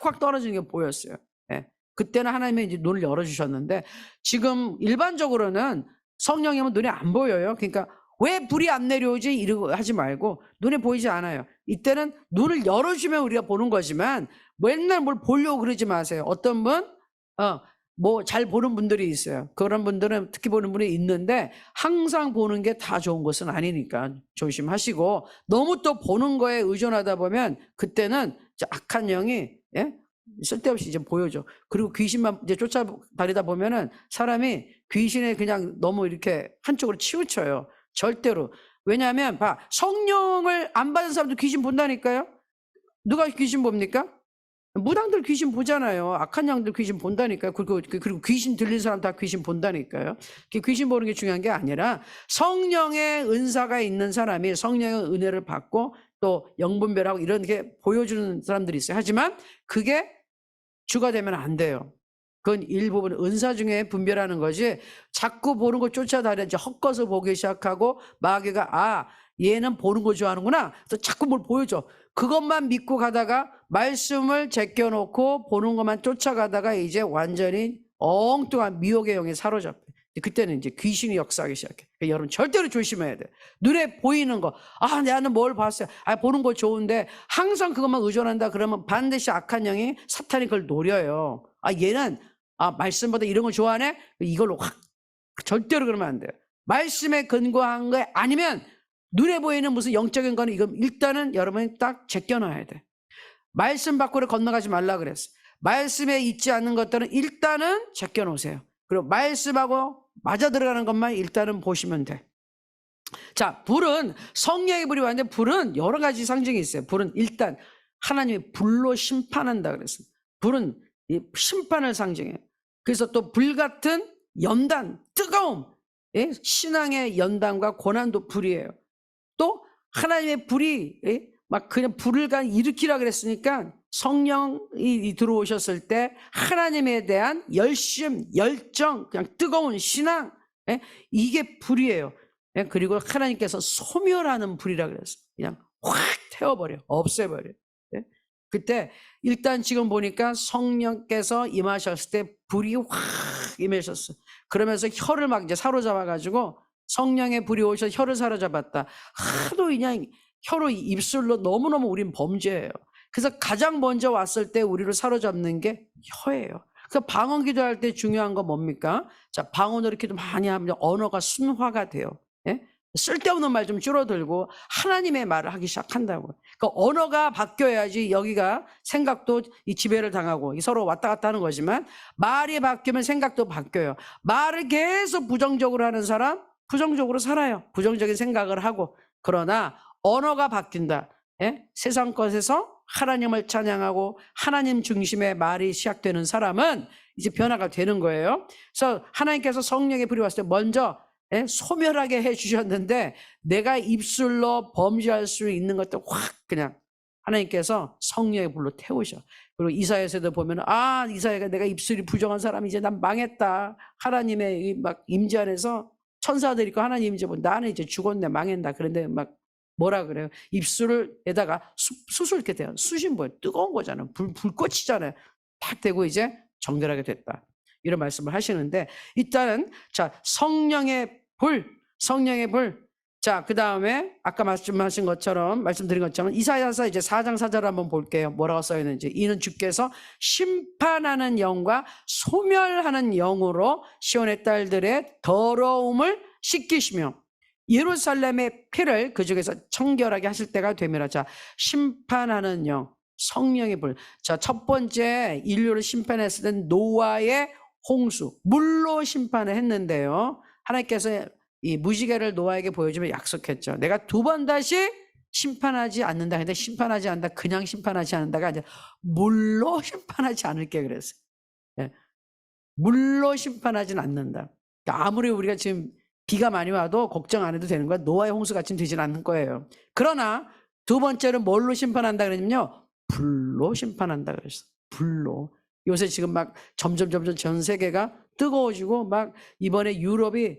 확 떨어지는 게 보였어요. 예. 그때는 하나님이 이제 눈을 열어주셨는데 지금 일반적으로는 성령님은 눈에 안 보여요. 그러니까 왜 불이 안 내려오지? 이러고 하지 말고 눈에 보이지 않아요. 이때는 눈을 열어주면 우리가 보는 거지만 맨날 뭘 보려고 그러지 마세요. 어떤 분, 뭐 잘 보는 분들이 있어요. 그런 분들은 특히 보는 분이 있는데 항상 보는 게 다 좋은 것은 아니니까 조심하시고 너무 또 보는 거에 의존하다 보면 그때는 악한 영이 쓸데없이 이제 보여줘. 그리고 귀신만 이제 쫓아다니다 보면은 사람이 귀신에 그냥 너무 이렇게 한쪽으로 치우쳐요. 절대로. 왜냐하면 성령을 안 받은 사람도 귀신 본다니까요. 누가 귀신 봅니까? 무당들 귀신 보잖아요. 악한 양들 귀신 본다니까요. 그리고 귀신 들린 사람 다 귀신 본다니까요. 귀신 보는 게 중요한 게 아니라 성령의 은사가 있는 사람이 성령의 은혜를 받고 또 영분별하고 이런 게 보여주는 사람들이 있어요. 하지만 그게 주가 되면 안 돼요. 그건 일부분 은사 중에 분별하는 거지 자꾸 보는 거 쫓아다니지 헛것을 보기 시작하고 마귀가 얘는 보는 거 좋아하는구나. 그래서 자꾸 뭘 보여줘. 그것만 믿고 가다가 말씀을 제껴놓고 보는 것만 쫓아가다가 이제 완전히 엉뚱한 미혹의 영에 사로잡혀. 그때는 이제 귀신이 역사하기 시작해. 그러니까 여러분 절대로 조심해야 돼. 눈에 보이는 거. 나는 뭘 봤어요. 보는 거 좋은데 항상 그것만 의존한다 그러면 반드시 악한 영이 사탄이 그걸 노려요. 얘는 말씀보다 이런 걸 좋아하네? 이걸로 확 절대로 그러면 안 돼요. 말씀에 근거한 거 아니면 눈에 보이는 무슨 영적인 거는 이거 일단은 여러분이 딱 제껴놔야 돼. 말씀 밖으로 건너가지 말라 그랬어. 말씀에 있지 않는 것들은 일단은 제껴놓으세요. 그리고 말씀하고 맞아 들어가는 것만 일단은 보시면 돼. 자, 불은 성령의 불이 왔는데 불은 여러 가지 상징이 있어요. 불은 일단 하나님이 불로 심판한다 그랬어요. 불은 이 심판을 상징해요. 그래서 또 불 같은 연단, 뜨거움, 신앙의 연단과 고난도 불이에요. 또 하나님의 불이 막 그냥 불을 일으키라 그랬으니까 성령이 들어오셨을 때 하나님에 대한 열심, 열정, 그냥 뜨거운 신앙, 이게 불이에요. 그리고 하나님께서 소멸하는 불이라 그랬어요. 그냥 확 태워버려, 없애버려. 그때 일단 지금 보니까 성령께서 임하셨을 때 불이 확 임하셨어요. 그러면서 혀를 막 이제 사로잡아가지고 성령의 불이 오셔서 혀를 사로잡았다. 하도 그냥 혀로 입술로 너무너무 우린 범죄예요. 그래서 가장 먼저 왔을 때 우리를 사로잡는 게 혀예요. 그래서 방언 기도할 때 중요한 건 뭡니까? 자, 방언으로 기도 많이 하면 언어가 순화가 돼요. 쓸데없는 말 좀 줄어들고 하나님의 말을 하기 시작한다고. 그러니까 언어가 바뀌어야지 여기가 생각도 이 지배를 당하고 서로 왔다 갔다 하는 거지만 말이 바뀌면 생각도 바뀌어요. 말을 계속 부정적으로 하는 사람 부정적으로 살아요. 부정적인 생각을 하고. 그러나 언어가 바뀐다. 세상 것에서 하나님을 찬양하고 하나님 중심의 말이 시작되는 사람은 이제 변화가 되는 거예요. 그래서 하나님께서 성령의 불이 왔을 때 먼저 소멸하게 해주셨는데 내가 입술로 범죄할 수 있는 것들 확 그냥 하나님께서 성령의 불로 태우셔. 그리고 이사야서도 보면 이사야가 내가 입술이 부정한 사람이 이제 난 망했다. 하나님의 막 임재 안에서 천사들이 있고 하나님 임재 보고 나는 이제 죽었네 망했다. 그런데 막 뭐라 그래요? 입술에다가 숯을 이렇게 돼요. 숯이 뭐예요? 뜨거운 거잖아요. 불꽃이잖아요. 탁 되고 이제 정결하게 됐다. 이런 말씀을 하시는데 일단은 자 성령의 불. 자, 그 다음에 아까 말씀드린 것처럼 이사야서 이제 4장 4절 한번 볼게요. 뭐라고 써 있는지. 이는 주께서 심판하는 영과 소멸하는 영으로 시온의 딸들의 더러움을 씻기시며 예루살렘의 피를 그 중에서 청결하게 하실 때가 되미라. 자, 심판하는 영, 성령의 불. 자, 첫 번째 인류를 심판했을 때 노아의 홍수, 물로 심판을 했는데요. 하나님께서 이 무지개를 노아에게 보여주며 약속했죠. 내가 두 번 다시 심판하지 않는다. 근데 심판하지 않는다. 그냥 심판하지 않는다가 이제 물로 심판하지 않을게 그랬어요. 물로 심판하지는 않는다. 그러니까 아무리 우리가 지금 비가 많이 와도 걱정 안 해도 되는 거야. 노아의 홍수같이 되지는 않는 거예요. 그러나 두 번째는 뭘로 심판한다 그러냐면요. 불로 심판한다 그랬어요. 불로. 요새 지금 막 점점 전 세계가 뜨거워지고 막 이번에 유럽이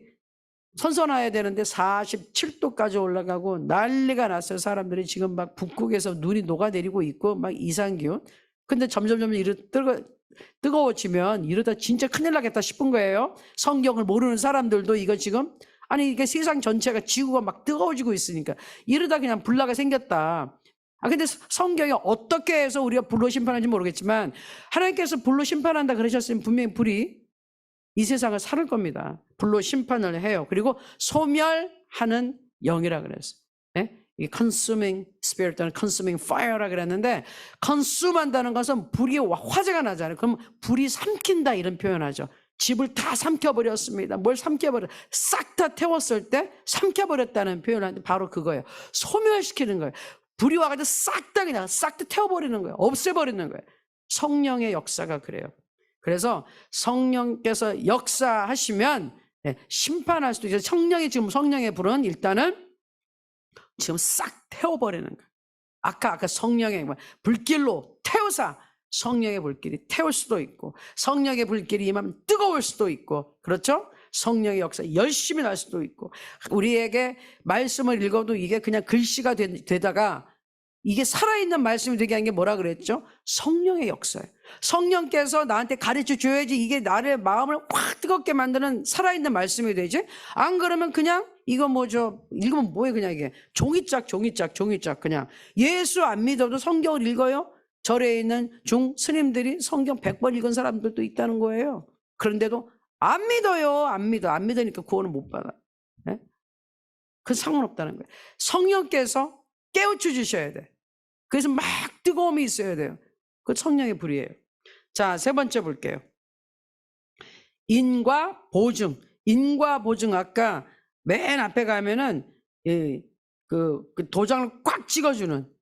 선선해야 되는데 47도까지 올라가고 난리가 났어요. 사람들이 지금 막 북극에서 눈이 녹아내리고 있고 막 이상기온. 근데 점점 뜨거워지면 이러다 진짜 큰일 나겠다 싶은 거예요. 성경을 모르는 사람들도 이거 지금 이게 세상 전체가 지구가 막 뜨거워지고 있으니까 이러다 그냥 불나가 생겼다. 근데 성경이 어떻게 해서 우리가 불로 심판하는지 모르겠지만 하나님께서 불로 심판한다 그러셨으면 분명히 불이 이 세상을 살을 겁니다. 불로 심판을 해요. 그리고 소멸하는 영이라 그랬어요. 이 consuming spirit 또는 consuming fire라 그랬는데 consume 한다는 것은 불이 화재가 나잖아요. 그럼 불이 삼킨다 이런 표현하죠. 집을 다 삼켜버렸습니다. 뭘 삼켜버려? 싹 다 태웠을 때 삼켜버렸다는 표현하는데 바로 그거예요. 소멸시키는 거예요. 불이 와가지고 싹 다 태워버리는 거예요. 없애버리는 거예요. 성령의 역사가 그래요. 그래서 성령께서 역사하시면 심판할 수도 있어요. 성령의 불은 일단은 지금 싹 태워버리는 거예요. 아까 성령의 불길로 태우사 성령의 불길이 태울 수도 있고 성령의 불길이 임하면 뜨거울 수도 있고 그렇죠? 성령의 역사 열심히 날 수도 있고 우리에게 말씀을 읽어도 이게 그냥 글씨가 되다가 이게 살아있는 말씀이 되게 한 게 뭐라 그랬죠? 성령의 역사예요. 성령께서 나한테 가르쳐 줘야지 이게 나를 마음을 확 뜨겁게 만드는 살아있는 말씀이 되지. 안 그러면 그냥 이거 읽으면 뭐예요? 그냥 이게 종이짝 그냥 예수 안 믿어도 성경을 읽어요. 절에 있는 스님들이 성경 100번 읽은 사람들도 있다는 거예요. 그런데도 안 믿어요. 안 믿으니까 구원을 못 받아. 그 상관없다는 거예요. 성령께서 깨우쳐 주셔야 돼. 그래서 막 뜨거움이 있어야 돼요. 그 성령의 불이에요. 자, 세 번째 볼게요. 인과 보증 아까 맨 앞에 가면은 그 도장을 꽉 찍어주는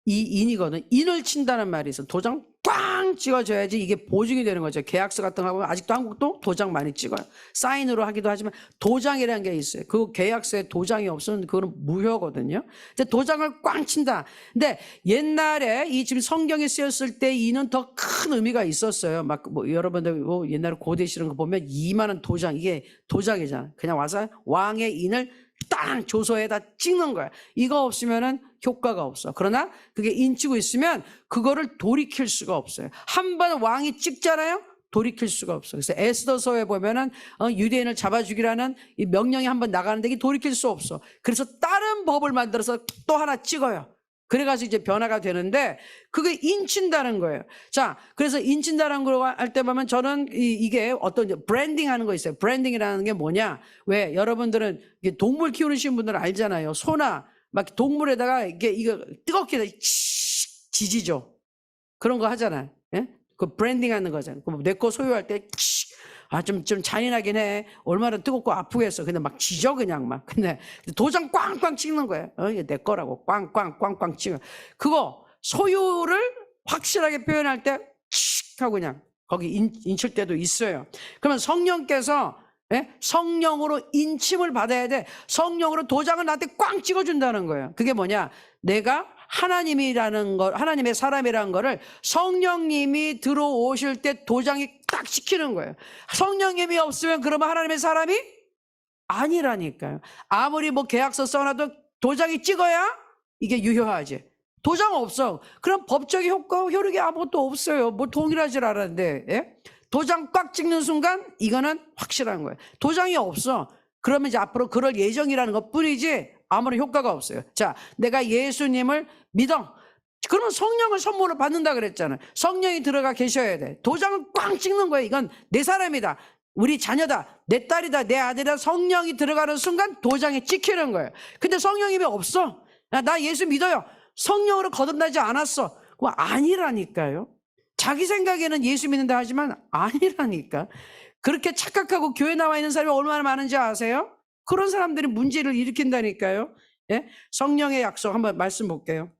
이 인이거든. 인을 친다는 말이 있어. 도장을 꽉 꽝 찍어줘야지 이게 보증이 되는 거죠. 계약서 같은 거 보면 아직도 한국도 도장 많이 찍어요. 사인으로 하기도 하지만 도장이라는 게 있어요. 그 계약서에 도장이 없으면 그거는 무효거든요. 근데 도장을 꽝 친다. 근데 옛날에 이 지금 성경에 쓰였을 때 이는 더 큰 의미가 있었어요. 막 뭐 여러분들 뭐 옛날에 고대 시런 거 보면 이만한 도장, 이게 도장이잖아. 그냥 와서 왕의 인을 딱 조서에다 찍는 거야. 이거 없으면은 효과가 없어. 그러나 그게 인치고 있으면 그거를 돌이킬 수가 없어요. 한 번 왕이 찍잖아요. 돌이킬 수가 없어. 그래서 에스더서에 보면은 유대인을 잡아 죽이라는 이 명령이 한 번 나가는데 이게 돌이킬 수 없어. 그래서 다른 법을 만들어서 또 하나 찍어요. 그래가지고 이제 변화가 되는데 그게 인친다는 거예요. 자, 그래서 인친다는 거 할 때 보면 저는 이게 어떤 브랜딩 하는 거 있어요. 브랜딩이라는 게 뭐냐? 왜 여러분들은 동물 키우시는 분들은 알잖아요. 소나 막 동물에다가 이거 뜨겁게 지지죠. 그런 거 하잖아요. 예? 그 브랜딩 하는 거잖아요. 내 거 소유할 때 좀 잔인하긴 해. 얼마나 뜨겁고 아프겠어. 근데 막 지져, 그냥 막. 근데 도장 꽝꽝 찍는 거예요. 이게 내 거라고. 꽝꽝 찍어. 그거 소유를 확실하게 표현할 때, 하고 그냥 거기 인칠 때도 있어요. 그러면 성령께서, 성령으로 인침을 받아야 돼. 성령으로 도장을 나한테 꽝 찍어준다는 거예요. 그게 뭐냐? 내가 하나님이라는 거, 하나님의 사람이라는 거를 성령님이 들어오실 때 도장이 딱 찍히는 거예요. 성령님이 없으면 그러면 하나님의 사람이 아니라니까요. 아무리 뭐 계약서 써놔도 도장이 찍어야 이게 유효하지. 도장 없어. 그럼 법적인 효과, 효력이 아무것도 없어요. 뭐 동일하질 않았는데, 예? 도장 꽉 찍는 순간 이거는 확실한 거예요. 도장이 없어. 그러면 이제 앞으로 그럴 예정이라는 것 뿐이지 아무런 효과가 없어요. 자, 내가 예수님을 믿어. 그러면 성령을 선물로 받는다 그랬잖아요. 성령이 들어가 계셔야 돼. 도장을 꽝 찍는 거예요. 이건 내 사람이다. 우리 자녀다. 내 딸이다. 내 아들이다. 성령이 들어가는 순간 도장이 찍히는 거예요. 근데 성령님이 없어. 나 예수 믿어요. 성령으로 거듭나지 않았어. 그거 아니라니까요. 자기 생각에는 예수 믿는다 하지만 아니라니까. 그렇게 착각하고 교회 나와 있는 사람이 얼마나 많은지 아세요? 그런 사람들이 문제를 일으킨다니까요. 예? 성령의 약속 한번 말씀 볼게요.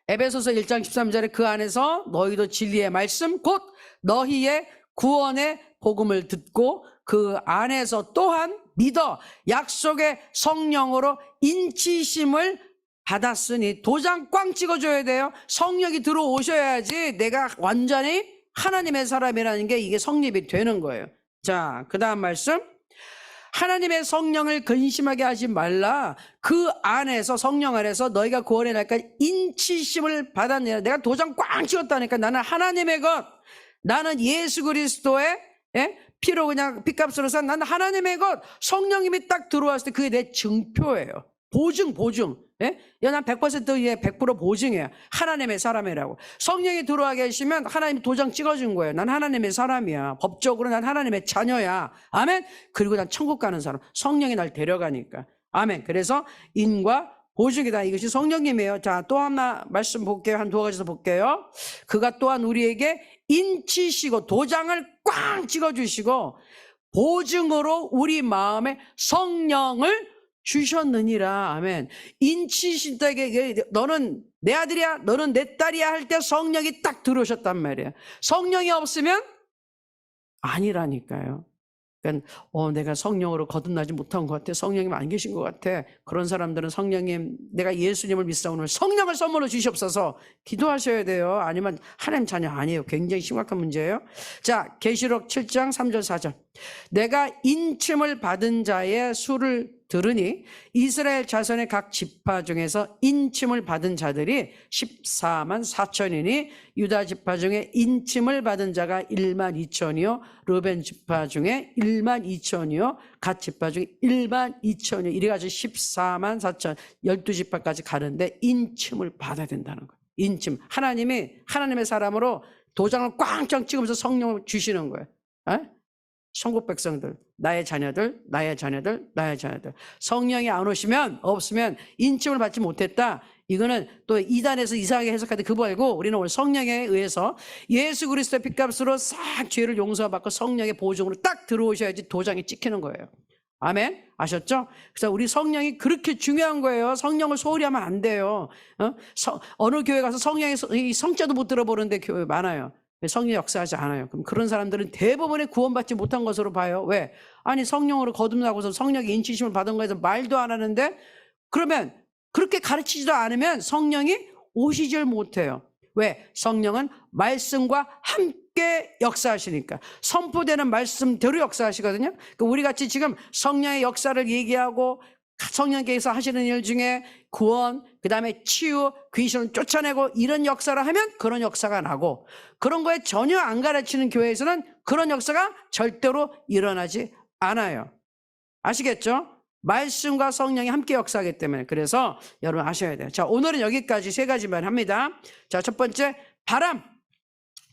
에베소서 1장 13절에 그 안에서 너희도 진리의 말씀 곧 너희의 구원의 복음을 듣고 그 안에서 또한 믿어 약속의 성령으로 인치심을 받았으니 도장 꽝 찍어줘야 돼요. 성령이 들어오셔야지 내가 완전히 하나님의 사람이라는 게 이게 성립이 되는 거예요. 자, 그 다음 말씀. 하나님의 성령을 근심하게 하지 말라. 그 안에서 성령 안에서 너희가 구원의 날까지 인치심을 받았느냐. 내가 도장 꽝 찍었다니까. 나는 하나님의 것. 나는 예수 그리스도의 피로 그냥 핏값으로 산 나는 하나님의 것. 성령님이 딱 들어왔을 때 그게 내 증표예요. 보증. 야, 난 100% 보증이야. 하나님의 사람이라고. 성령이 들어와 계시면 하나님이 도장 찍어준 거예요. 난 하나님의 사람이야. 법적으로 난 하나님의 자녀야. 아멘. 그리고 난 천국 가는 사람. 성령이 날 데려가니까. 아멘. 그래서 인과 보증이다. 이것이 성령님이에요. 자, 또 하나 말씀 볼게요. 한 두어 가지서 볼게요. 그가 또한 우리에게 인치시고 도장을 꽝 찍어주시고 보증으로 우리 마음에 성령을 주셨느니라. 아멘. 인치신다에게 너는 내 아들이야, 너는 내 딸이야 할 때 성령이 딱 들어오셨단 말이에요. 성령이 없으면 아니라니까요. 그러니까 내가 성령으로 거듭나지 못한 것 같아. 성령님 안 계신 것 같아. 그런 사람들은 성령님, 내가 예수님을 믿사오늘 성령을 선물로 주시옵소서 기도하셔야 돼요. 아니면 하나님 자녀 아니에요. 굉장히 심각한 문제예요. 자, 계시록 7장 3절 4절. 내가 인침을 받은 자의 수를 들으니 이스라엘 자손의 각 지파 중에서 인침을 받은 자들이 14만 4천이니 유다 지파 중에 인침을 받은 자가 1만 2천이요 르벤 지파 중에 1만 2천이요 갓 지파 중에 1만 2천이요 이래가지고 14만 4천 12지파까지 가는데 인침을 받아야 된다는 거예요. 인침. 하나님의 사람으로 도장을 꽝꽝 찍으면서 성령을 주시는 거예요. 천국 백성들, 나의 자녀들. 성령이 안 오시면, 없으면 인침을 받지 못했다. 이거는 또 이단에서 이상하게 해석하는데 그거 말고 우리는 오늘 성령에 의해서 예수 그리스도의 핏값으로 싹 죄를 용서받고 성령의 보증으로 딱 들어오셔야지 도장이 찍히는 거예요. 아멘. 아셨죠? 그래서 우리 성령이 그렇게 중요한 거예요. 성령을 소홀히 하면 안 돼요. 어느 교회 가서 성령의 성자도 못 들어보는데 교회 많아요. 성령 역사하지 않아요. 그럼 그런 사람들은 대부분의 구원받지 못한 것으로 봐요. 왜? 아니 성령으로 거듭나고서 성령의 인치심을 받은 거에서 말도 안 하는데, 그러면 그렇게 가르치지도 않으면 성령이 오시질 못해요. 왜? 성령은 말씀과 함께 역사하시니까. 선포되는 말씀대로 역사하시거든요. 그러니까 우리 같이 지금 성령의 역사를 얘기하고 성령께서 하시는 일 중에 구원, 그 다음에 치유, 귀신을 쫓아내고 이런 역사를 하면 그런 역사가 나고, 그런 거에 전혀 안 가르치는 교회에서는 그런 역사가 절대로 일어나지 않아요. 아시겠죠? 말씀과 성령이 함께 역사하기 때문에. 그래서 여러분 아셔야 돼요. 자, 오늘은 여기까지 세 가지만 합니다. 자, 첫 번째 바람,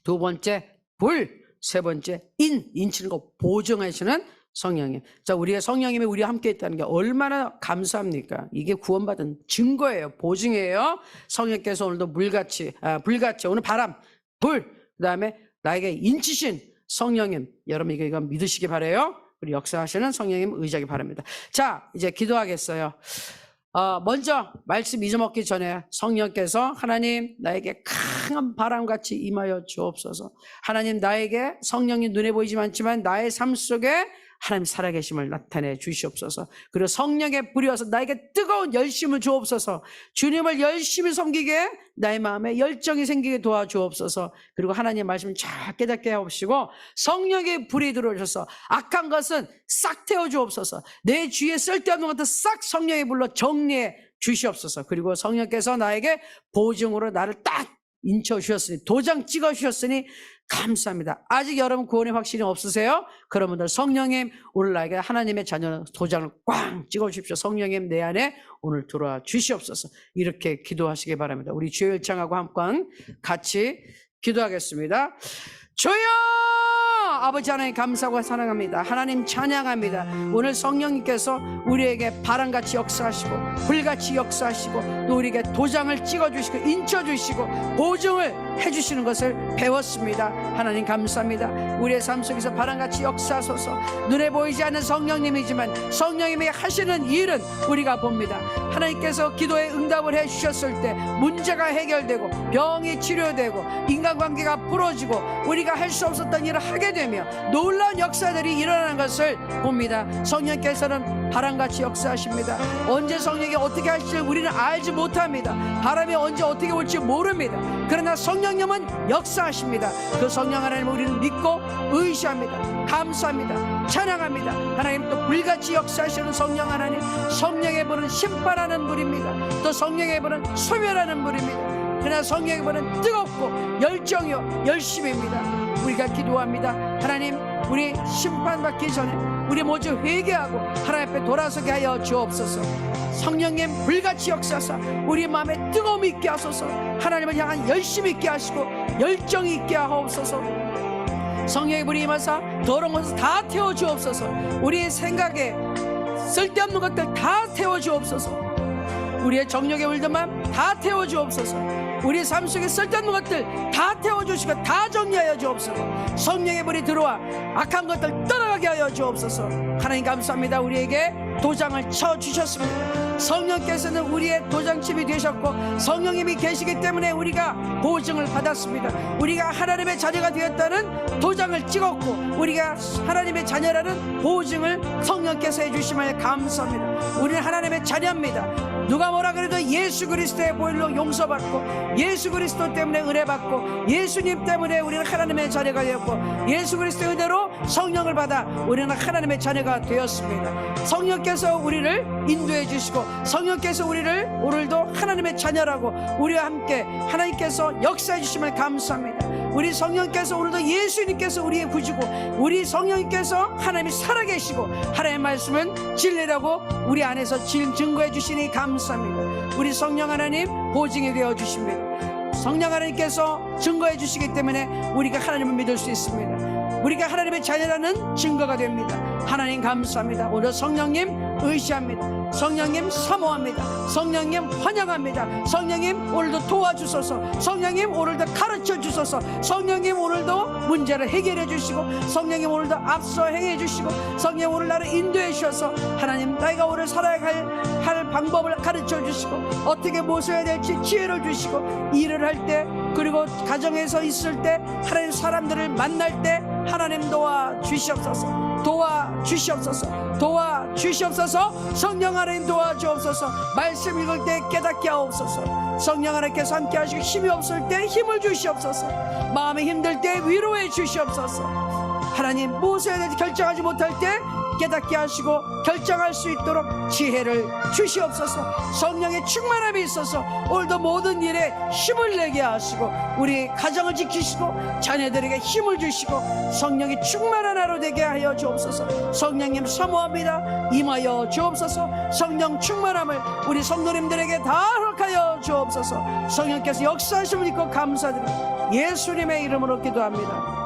두 번째 불, 세 번째 인치는 거 보증하시는 성령님. 자, 우리가 성령님이 우리와 함께 있다는 게 얼마나 감사합니까? 이게 구원받은 증거예요. 보증이에요. 성령께서 오늘도 불같이 오늘 바람, 불, 그 다음에 나에게 인치신 성령님. 여러분 이거 믿으시기 바라요. 우리 역사하시는 성령님 의지하기 바랍니다. 자, 이제 기도하겠어요. 먼저 말씀 잊어먹기 전에 성령께서 하나님 나에게 강한 바람같이 임하여 주옵소서. 하나님 나에게 성령이 눈에 보이지 않지만 나의 삶 속에 하나님 살아계심을 나타내 주시옵소서. 그리고 성령의 불이 와서 나에게 뜨거운 열심을 주옵소서. 주님을 열심히 섬기게 나의 마음에 열정이 생기게 도와주옵소서. 그리고 하나님의 말씀을 잘 깨닫게 하옵시고 성령의 불이 들어오셔서 악한 것은 싹 태워주옵소서. 내 주위에 쓸데없는 것들 싹 성령의 불로 정리해 주시옵소서. 그리고 성령께서 나에게 보증으로 나를 딱 인쳐 주셨으니, 도장 찍어 주셨으니 감사합니다. 아직 여러분 구원의 확신이 없으세요? 그런 분들 성령님 오늘 나에게 하나님의 자녀 도장을 꽝 찍어 주십시오. 성령님 내 안에 오늘 들어와 주시옵소서. 이렇게 기도하시기 바랍니다. 우리 주여 일창하고 함께 같이 기도하겠습니다. 주여! 아버지 하나님 감사하고 사랑합니다. 하나님 찬양합니다. 오늘 성령님께서 우리에게 바람같이 역사하시고 불같이 역사하시고 또 우리에게 도장을 찍어주시고 인쳐주시고 보증을 해주시는 것을 배웠습니다. 하나님 감사합니다. 우리의 삶 속에서 바람같이 역사하소서. 눈에 보이지 않는 성령님이지만 성령님이 하시는 일은 우리가 봅니다. 하나님께서 기도에 응답을 해주셨을 때 문제가 해결되고 병이 치료되고 인간관계가 풀어지고 우리가 할 수 없었던 일을 하게 되며 놀라운 역사들이 일어나는 것을 봅니다. 성령께서는 바람같이 역사하십니다. 언제 성령이 어떻게 할지 우리는 알지 못합니다. 바람이 언제 어떻게 올지 모릅니다. 그러나 성령님은 역사하십니다. 그 성령 하나님을 우리는 믿고 의지합니다. 감사합니다. 찬양합니다. 하나님 또 불같이 역사하시는 성령 하나님, 성령의 불은 심판하는 불입니다. 또 성령의 불은 소멸하는 불입니다. 그러나 성령의 불은 뜨겁고 열정이요 열심입니다. 우리가 기도합니다. 하나님 우리 심판받기 전에 우리 모두 회개하고 하나님 앞에 돌아서게 하여 주옵소서. 성령님 불같이 역사하사 우리 마음에 뜨거움이 있게 하소서. 하나님을 향한 열심이 있게 하시고 열정이 있게 하옵소서. 성령의 불이 임하사 더러운 것을 다 태워 주옵소서. 우리의 생각에 쓸데없는 것들 다 태워 주옵소서. 우리의 정욕에 물든 마음 다 태워 주옵소서. 우리 삶 속에 쓸데없는 것들 다 태워주시고 다 정리하여 주옵소서. 성령의 불이 들어와 악한 것들 떠나가게 하여 주옵소서. 하나님 감사합니다. 우리에게 도장을 쳐주셨습니다. 성령께서는 우리의 도장침이 되셨고 성령님이 계시기 때문에 우리가 보증을 받았습니다. 우리가 하나님의 자녀가 되었다는 도장을 찍었고 우리가 하나님의 자녀라는 보증을 성령께서 해주심을 감사합니다. 우리는 하나님의 자녀입니다. 누가 뭐라 그래도 예수 그리스도의 보혈로 용서받고 예수 그리스도 때문에 은혜받고 예수님 때문에 우리는 하나님의 자녀가 되었고 예수 그리스도의 은혜로 성령을 받아 우리는 하나님의 자녀가 되었습니다. 성령께서 우리를 인도해 주시고 성령께서 우리를 오늘도 하나님의 자녀라고 우리와 함께 하나님께서 역사해 주심을 감사합니다. 우리 성령께서 오늘도 예수님께서 우리의 구주고 우리 성령님께서 하나님이 살아계시고 하나님의 말씀은 진리라고 우리 안에서 증거해 주시니 감사합니다. 우리 성령 하나님 보증이 되어 주십니다. 성령 하나님께서 증거해 주시기 때문에 우리가 하나님을 믿을 수 있습니다. 우리가 하나님의 자녀라는 증거가 됩니다. 하나님 감사합니다. 오늘 성령님 의시합니다. 성령님 사모합니다. 성령님 환영합니다. 성령님 오늘도 도와주소서. 성령님 오늘도 가르쳐 주소서. 성령님 오늘도 문제를 해결해 주시고, 성령님 오늘도 앞서 행해 주시고, 성령님 오늘 나를 인도해 주셔서 하나님 내가 오늘 살아야 할 방법을 가르쳐 주시고, 어떻게 모셔야 될지 지혜를 주시고, 일을 할 때 그리고 가정에서 있을 때 하나님 사람들을 만날 때 하나님 도와주시옵소서. 도와주시옵소서. 도와주시옵소서. 성령 하나님 도와주옵소서. 말씀 읽을 때 깨닫게 하옵소서. 성령 하나님께서 함께 하시고, 힘이 없을 때 힘을 주시옵소서. 마음이 힘들 때 위로해 주시옵소서. 하나님 무엇을 해야 될지 결정하지 못할 때 깨닫게 하시고 결정할 수 있도록 지혜를 주시옵소서. 성령의 충만함이 있어서 오늘도 모든 일에 힘을 내게 하시고, 우리 가정을 지키시고 자녀들에게 힘을 주시고 성령이 충만한 하루 되게 하여 주옵소서. 성령님 사모합니다. 임하여 주옵소서. 성령 충만함을 우리 성도님들에게 다 허락하여 주옵소서. 성령께서 역사하심을 믿고 감사드립니다. 예수님의 이름으로 기도합니다.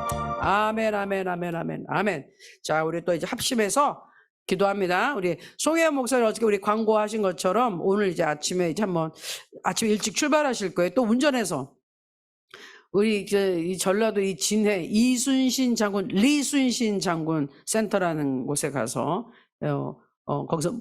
아멘, 아멘, 아멘, 아멘, 아멘. 자, 우리 또 이제 합심해서 기도합니다. 우리 송혜연 목사님 어저께 우리 광고하신 것처럼 오늘 이제 아침에 이제 한번 아침에 일찍 출발하실 거예요. 또 운전해서 우리 이 전라도 이 진해 이순신 장군, 리순신 장군 센터라는 곳에 가서 거기서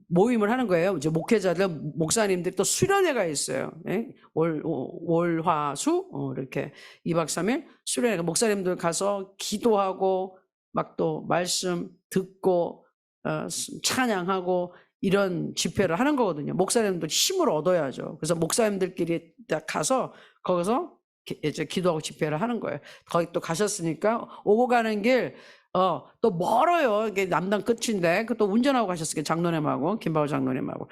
모임을 하는 거예요. 이제 목회자들, 목사님들이 또 수련회가 있어요. 예? 월, 화, 수 이렇게 2박 3일 수련회. 목사님들 가서 기도하고 막 또 말씀 듣고 찬양하고 이런 집회를 하는 거거든요. 목사님들 힘을 얻어야죠. 그래서 목사님들끼리 딱 가서 거기서 이제 기도하고 집회를 하는 거예요. 거기 또 가셨으니까 오고 가는 길 또 멀어요. 이게 남단 끝인데 또 운전하고 가셨어요. 장로님하고 김바울 장로님하고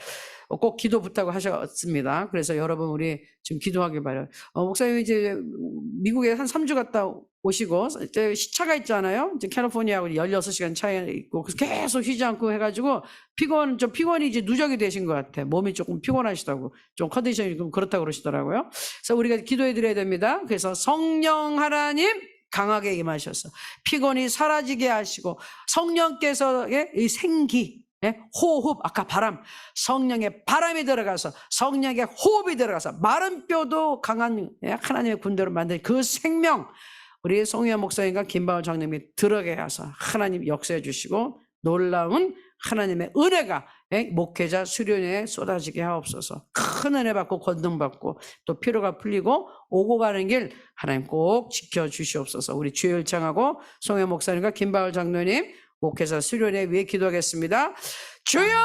꼭 기도 부탁을 하셨습니다. 그래서 여러분 우리 지금 기도하길 바라요. 목사님 이제 미국에 한 3주 갔다 오시고 이제 시차가 있잖아요. 이제 캘리포니아하고 16시간 차이 있고 그래서 계속 쉬지 않고 해가지고 피곤이 이제 누적이 되신 것 같아. 몸이 조금 피곤하시다고, 좀 컨디션이 좀 그렇다고 그러시더라고요. 그래서 우리가 기도해 드려야 됩니다. 그래서 성령 하나님 강하게 임하셔서 피곤이 사라지게 하시고, 성령께서의 이 생기, 호흡, 아까 바람, 성령의 바람이 들어가서 성령의 호흡이 들어가서 마른 뼈도 강한 하나님의 군대로 만든 그 생명, 우리 송혜연 목사님과 김바울 장님이 들어가게 해서 하나님 역사해 주시고 놀라운 하나님의 은혜가 목회자 수련회에 쏟아지게 하옵소서. 큰 은혜 받고 권능 받고 또 피로가 풀리고 오고 가는 길 하나님 꼭 지켜주시옵소서. 우리 주여 일창하고 송혜 목사님과 김바울 장로님 목회자 수련회 위해 기도하겠습니다. 주여!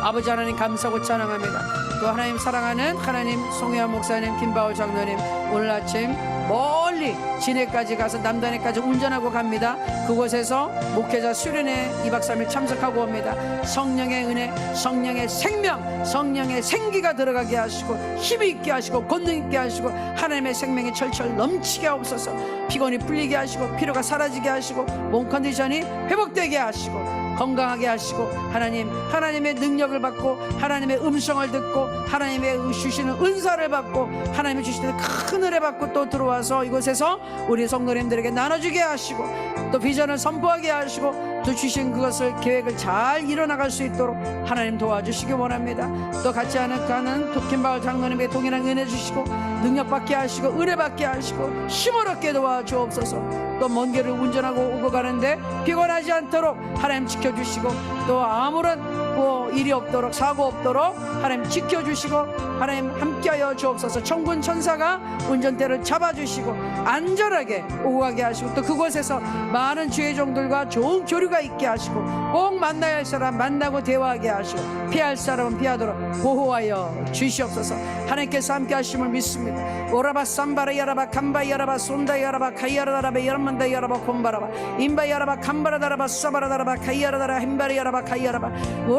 아버지 하나님 감사하고 찬양합니다. 또 하나님 사랑하는 하나님 송혜원 목사님, 김바울 장로님 오늘 아침 멀리 진해까지 가서 남단에까지 운전하고 갑니다. 그곳에서 목회자 수련회 2박 3일 참석하고 옵니다. 성령의 은혜, 성령의 생명, 성령의 생기가 들어가게 하시고 힘이 있게 하시고 권능 있게 하시고 하나님의 생명이 철철 넘치게 하옵소서. 피곤이 풀리게 하시고 피로가 사라지게 하시고 몸 컨디션이 회복되게 하시고 건강하게 하시고 하나님의 능력을 받고 하나님의 음성을 듣고 하나님의 주시는 은사를 받고 하나님의 주시는 큰 은혜 받고 또 들어와서 이곳에서 우리 성도님들에게 나눠주게 하시고 또 비전을 선포하게 하시고 또 주신 그것을 계획을 잘 이뤄나갈 수 있도록 하나님 도와주시기 원합니다. 또 같이 가는 김바울 장로님에게 동일한 은혜 주시고 능력 받게 하시고 은혜 받게 하시고 힘을 얻게 도와주옵소서. 또 먼 길을 운전하고 오고 가는데 피곤하지 않도록 하나님 지켜주시고 또 아무런 일이 없도록 사고 없도록 하나님 지켜주시고 하나님 함께하여 주옵소서. 천군 천사가 운전대를 잡아주시고 안전하게 오고 가게 하시고 또 그곳에서 많은 주의 종들과 좋은 교류가 있게 하시고 꼭 만나야 할 사람 만나고 대화하게 하시고 피할 사람은 피하도록 보호하여 주시옵소서. 하나님께서 함께 하심을 믿습니다. 오라바 삼바라 야라바 감바 야라바 손다 야라바 가이야라다라바 야라만다 야라바 콤바라바 임바 야라바 감바라다라바 사바라다라바 가이야라다라 햄바리 야라바 가이야라바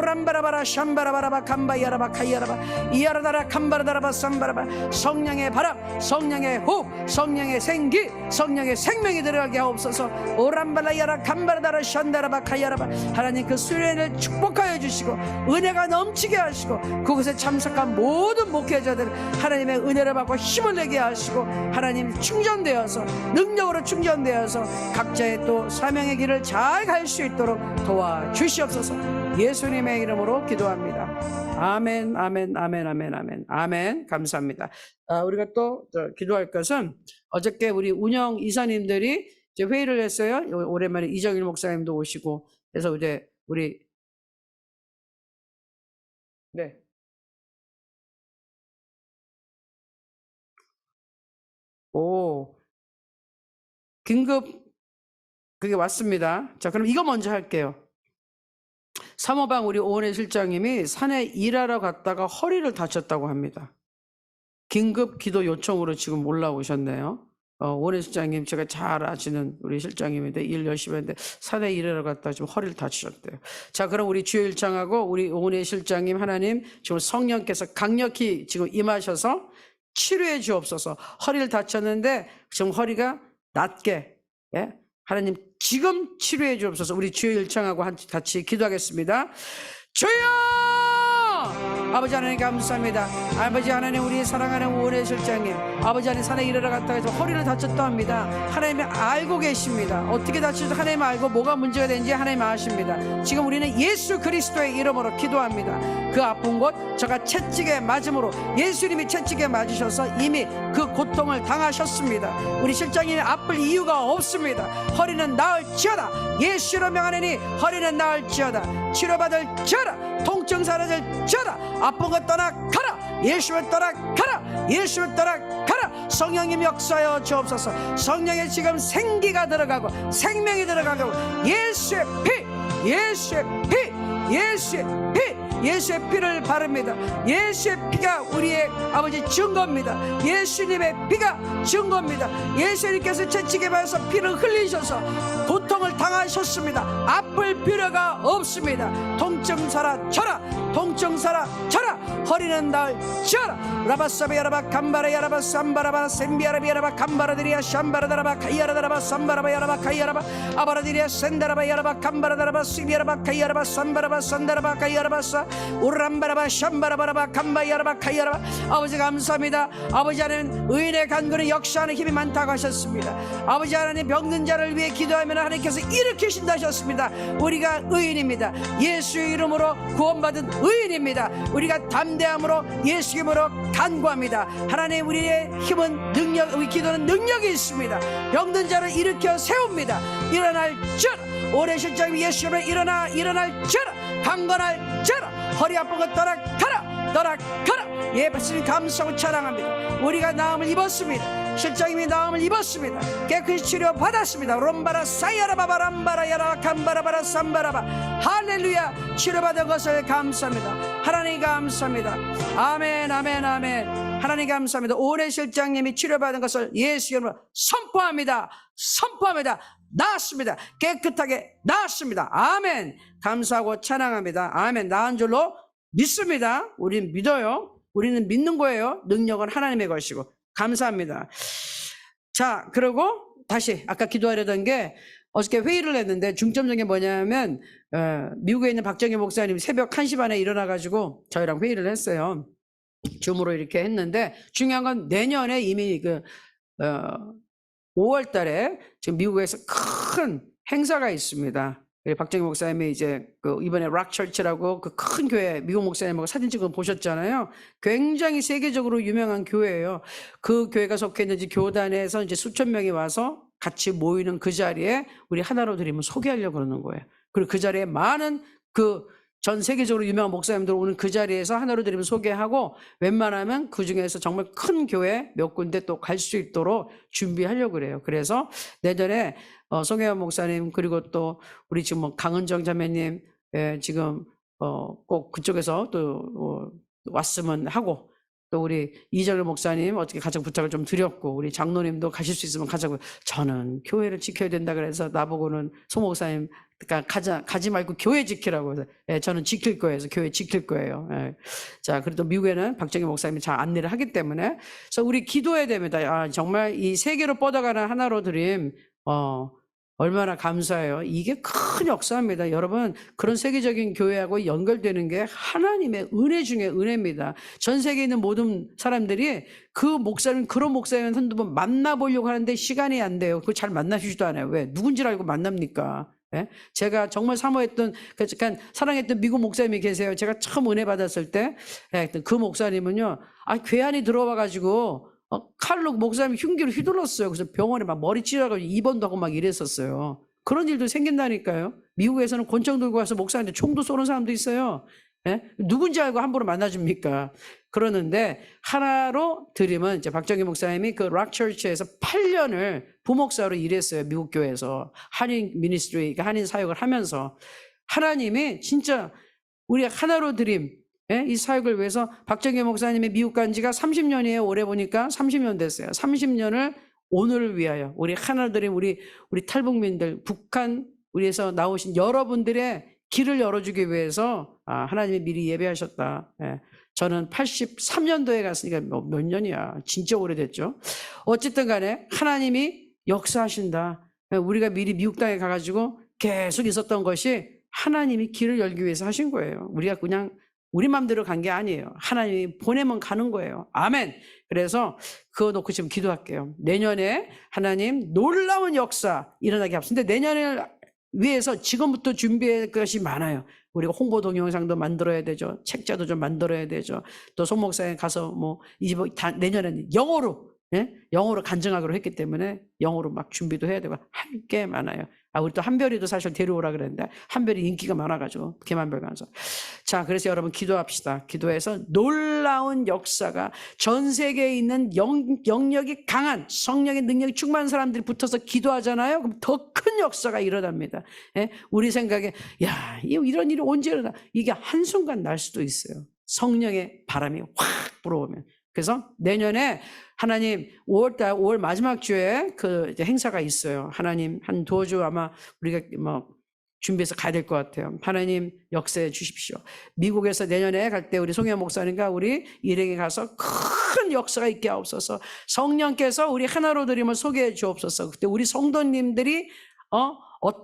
오람바라바라 샴바라바라바 감바야라바 카이야라바 이야라다라 감바라다라바 삼바라바 성령의 바람, 성령의 호흡, 성령의 생기, 성령의 생명이 들어가게 하옵소서. 오람발라야라 감바라다라 샨다라바 카이야라바 하나님 그 수련을 축복하여 주시고 은혜가 넘치게 하시고 그곳에 참석한 모든 목회자들 하나님의 은혜를 받고 힘을 내게 하시고 하나님 충전되어서 능력으로 충전되어서 각자의 또 사명의 길을 잘 갈 수 있도록 도와주시옵소서. 예수님의 이름으로 기도합니다. 아멘, 아멘, 아멘, 아멘, 아멘, 아멘. 감사합니다. 우리가 또 기도할 것은 어저께 우리 운영 이사님들이 이제 회의를 했어요. 오랜만에 이정일 목사님도 오시고 그래서 이제 우리 네. 오, 긴급 그게 왔습니다. 자, 그럼 이거 먼저 할게요. 사모방 우리 오은혜 실장님이 산에 일하러 갔다가 허리를 다쳤다고 합니다. 긴급 기도 요청으로 지금 올라오셨네요. 오은혜 실장님 제가 잘 아시는 우리 실장님인데 일 열심히 했는데 산에 일하러 갔다가 지금 허리를 다치셨대요. 자, 그럼 우리 주요 일장하고 우리 오은혜 실장님 하나님 지금 성령께서 강력히 지금 임하셔서 치료해 주옵소서. 허리를 다쳤는데 지금 허리가 낫게 하나님 지금 치료해 주옵소서. 우리 주여 일창하고 같이 기도하겠습니다. 주여! 아버지 하나님 감사합니다. 아버지 하나님 우리 사랑하는 오은혜 실장님 아버지 하나님 산에 일하러 갔다가 해서 허리를 다쳤다 합니다. 하나님이 알고 계십니다. 어떻게 다쳤는지 하나님 알고 뭐가 문제가 되는지 하나님 아십니다. 지금 우리는 예수 그리스도의 이름으로 기도합니다. 그 아픈 곳 저가 채찍에 맞음으로 예수님이 채찍에 맞으셔서 이미 그 고통을 당하셨습니다. 우리 실장님이 아플 이유가 없습니다. 허리는 나을지어다. 예수로 명하노니 허리는 나을지어다. 치료받을지어다. 통증 사라질지어다. 아픈 것 떠나 가라. 예수를 따라 가라. 예수를 따라 가라. 성령님 역사여 주옵소서. 성령의 지금 생기가 들어가고 생명이 들어가고 예수의 피, 예수의 피, 예수의 피, 예수의 피를 바릅니다. 예수의 피가 우리의 아버지 증거입니다. 예수님의 피가 증거입니다. 예수님께서 채찍에 맞아서 피를 흘리셔서 고통을 당하셨습니다. 아플 필요가 없습니다. 통증 사라져라. 통증 사라져라. 허리는 나을지어라. 라바사비야라바 감바라야라바 삼바라바 셈비야라비야라바 감바라드리야 샴바라다라바 카이야라다라바 삼바라바야라바 카이야라바 아바라드리야 센다라바야라바 감바라다라바 시비야라바 카이야라바 삼바라바 산다라바 카이야라바 사 우람바라바 샴바라바라바 감바야라바 카이야라바. 아버지 감사합니다. 아버지 하나님 의인의 간구는 역사하는 힘이 많다고 하셨습니다. 아버지 하나님 병든 자를 위해 기도하면 하나님께서 일으키신다 하셨습니다. 우리가 의인입니다. 예수의 이름으로 구원받은 의인입니다. 우리가 담대함으로 예수 이름으로 간구합니다. 하나님 우리의 힘은 능력, 우리 기도는 능력이 있습니다. 병든 자를 일으켜 세웁니다. 일어날지어다. 오래 실장님 예수 이름으로 일어날지어다. 강건할지어다. 허리 아픈 것 떠나가라. 떠나가라. 예, 말씀 감사하고 찬양합니다. 우리가 나음을 입었습니다. 실장님이 나음을 입었습니다. 깨끗이 치료받았습니다. 롬바라 사야라바바 람바라야라 감바라바라 삼바라바. 할렐루야. 치료받은 것을 감사합니다. 하나님 감사합니다. 아멘 아멘 아멘. 하나님 감사합니다. 오래 실장님이 치료받은 것을 예수 이름으로 선포합니다. 선포합니다. 나았습니다. 깨끗하게 나았습니다. 아멘. 감사하고 찬양합니다. 아멘. 나은 줄로 믿습니다. 우리는 믿어요. 우리는 믿는 거예요. 능력은 하나님의 것이고. 감사합니다. 자, 그리고 다시 아까 기도하려던 게 어저께 회의를 했는데 중점적인 게 뭐냐면 미국에 있는 박정희 목사님 새벽 1시 반에 일어나가지고 저희랑 회의를 했어요. 줌으로 이렇게 했는데 중요한 건 내년에 이미 5월 달에 지금 미국에서 큰 행사가 있습니다. 박정희 목사님이 이제 이번에 락처치라고 그 큰 교회 미국 목사님하고 사진 찍어 보셨잖아요. 굉장히 세계적으로 유명한 교회예요. 그 교회가 속해 있는 교단에서 이제 수천 명이 와서 같이 모이는 그 자리에 우리 하나로 드리면 소개하려고 그러는 거예요. 그리고 그 자리에 많은 전 세계적으로 유명한 목사님들 오는 그 자리에서 하나로 드리면 소개하고 웬만하면 그 중에서 정말 큰 교회 몇 군데 또 갈 수 있도록 준비하려고 그래요. 그래서 내년에 송혜원 목사님 그리고 또 우리 지금 강은정 자매님 지금 꼭 그쪽에서 또 왔으면 하고 또 우리 이정일 목사님 어떻게 가정 부탁을 좀 드렸고, 우리 장로님도 가실 수 있으면 가자고. 저는 교회를 지켜야 된다 그래서 나보고는 소 목사님, 그러니까 가지 말고 교회 지키라고 해서, 예, 저는 지킬 거예요. 그래서 교회 지킬 거예요. 예. 자, 그래도 미국에는 박정희 목사님이 잘 안내를 하기 때문에, 그래서 우리 기도해야 됩니다. 아, 정말 이 세계로 뻗어가는 하나로 드림, 얼마나 감사해요. 이게 큰 역사입니다. 여러분, 그런 세계적인 교회하고 연결되는 게 하나님의 은혜 중에 은혜입니다. 전 세계에 있는 모든 사람들이 그 목사님, 그런 목사님 한두 번 만나보려고 하는데 시간이 안 돼요. 그거 잘 만나시지도 않아요. 왜? 누군지를 알고 만납니까? 예? 제가 정말 사모했던, 그러니까 사랑했던 미국 목사님이 계세요. 제가 처음 은혜 받았을 때, 예, 그 목사님은요, 괴한이 들어와가지고, 칼로 목사님 흉기로 휘둘렀어요. 그래서 병원에 막 머리 찢어가지고 입원도 하고 막 이랬었어요. 그런 일도 생긴다니까요. 미국에서는 권총 들고 와서 목사님한테 총도 쏘는 사람도 있어요. 예? 누군지 알고 함부로 만나줍니까? 그러는데 하나로 드림은 이제 박정희 목사님이 그 락처치에서 8년을 부목사로 일했어요. 미국 교회에서 한인 미니스트리, 한인 사역을 하면서 하나님이 진짜 우리 하나로 드림, 예? 이 사역을 위해서 박정희 목사님이 미국 간 지가 30년이에요. 올해 보니까 30년 됐어요. 30년을 오늘을 위하여 우리 하나들이 우리 탈북민들, 북한 우리에서 나오신 여러분들의 길을 열어주기 위해서 하나님이 미리 예배하셨다. 예. 저는 83년도에 갔으니까 몇 년이야. 진짜 오래됐죠. 어쨌든 간에 하나님이 역사하신다. 우리가 미리 미국 땅에 가가지고 계속 있었던 것이 하나님이 길을 열기 위해서 하신 거예요. 우리가 그냥 우리 맘대로 간 게 아니에요. 하나님이 보내면 가는 거예요. 아멘. 그래서 그거 놓고 지금 기도할게요. 내년에 하나님 놀라운 역사 일어나게 합시다. 근데 내년을 위해서 지금부터 준비할 것이 많아요. 우리가 홍보 동영상도 만들어야 되죠. 책자도 좀 만들어야 되죠. 또 송 목사에 가서 내년에는 영어로, 예? 영어로 간증하기로 했기 때문에 영어로 막 준비도 해야 되고 할 게 많아요. 우리 또 한별이도 사실 데려오라 그랬는데 한별이 인기가 많아가지고 개만별 가서. 자, 그래서 여러분 기도합시다. 기도해서 놀라운 역사가 전 세계에 있는 영역이 강한 성령의 능력이 충만한 사람들이 붙어서 기도하잖아요. 그럼 더 큰 역사가 일어납니다. 예? 우리 생각에 야, 이런 일이 언제 일어나? 이게 한순간 날 수도 있어요. 성령의 바람이 확 불어오면. 그래서 내년에 하나님 5월 마지막 주에 그 행사가 있어요. 하나님 한 도주 아마 우리가 준비해서 가야 될 것 같아요. 하나님 역사해 주십시오. 미국에서 내년에 갈 때 우리 송혜원 목사님과 우리 일행에 가서 큰 역사가 있게 하옵소서. 성령께서 우리 하나로 드림을 소개해 주옵소서. 그때 우리 성도님들이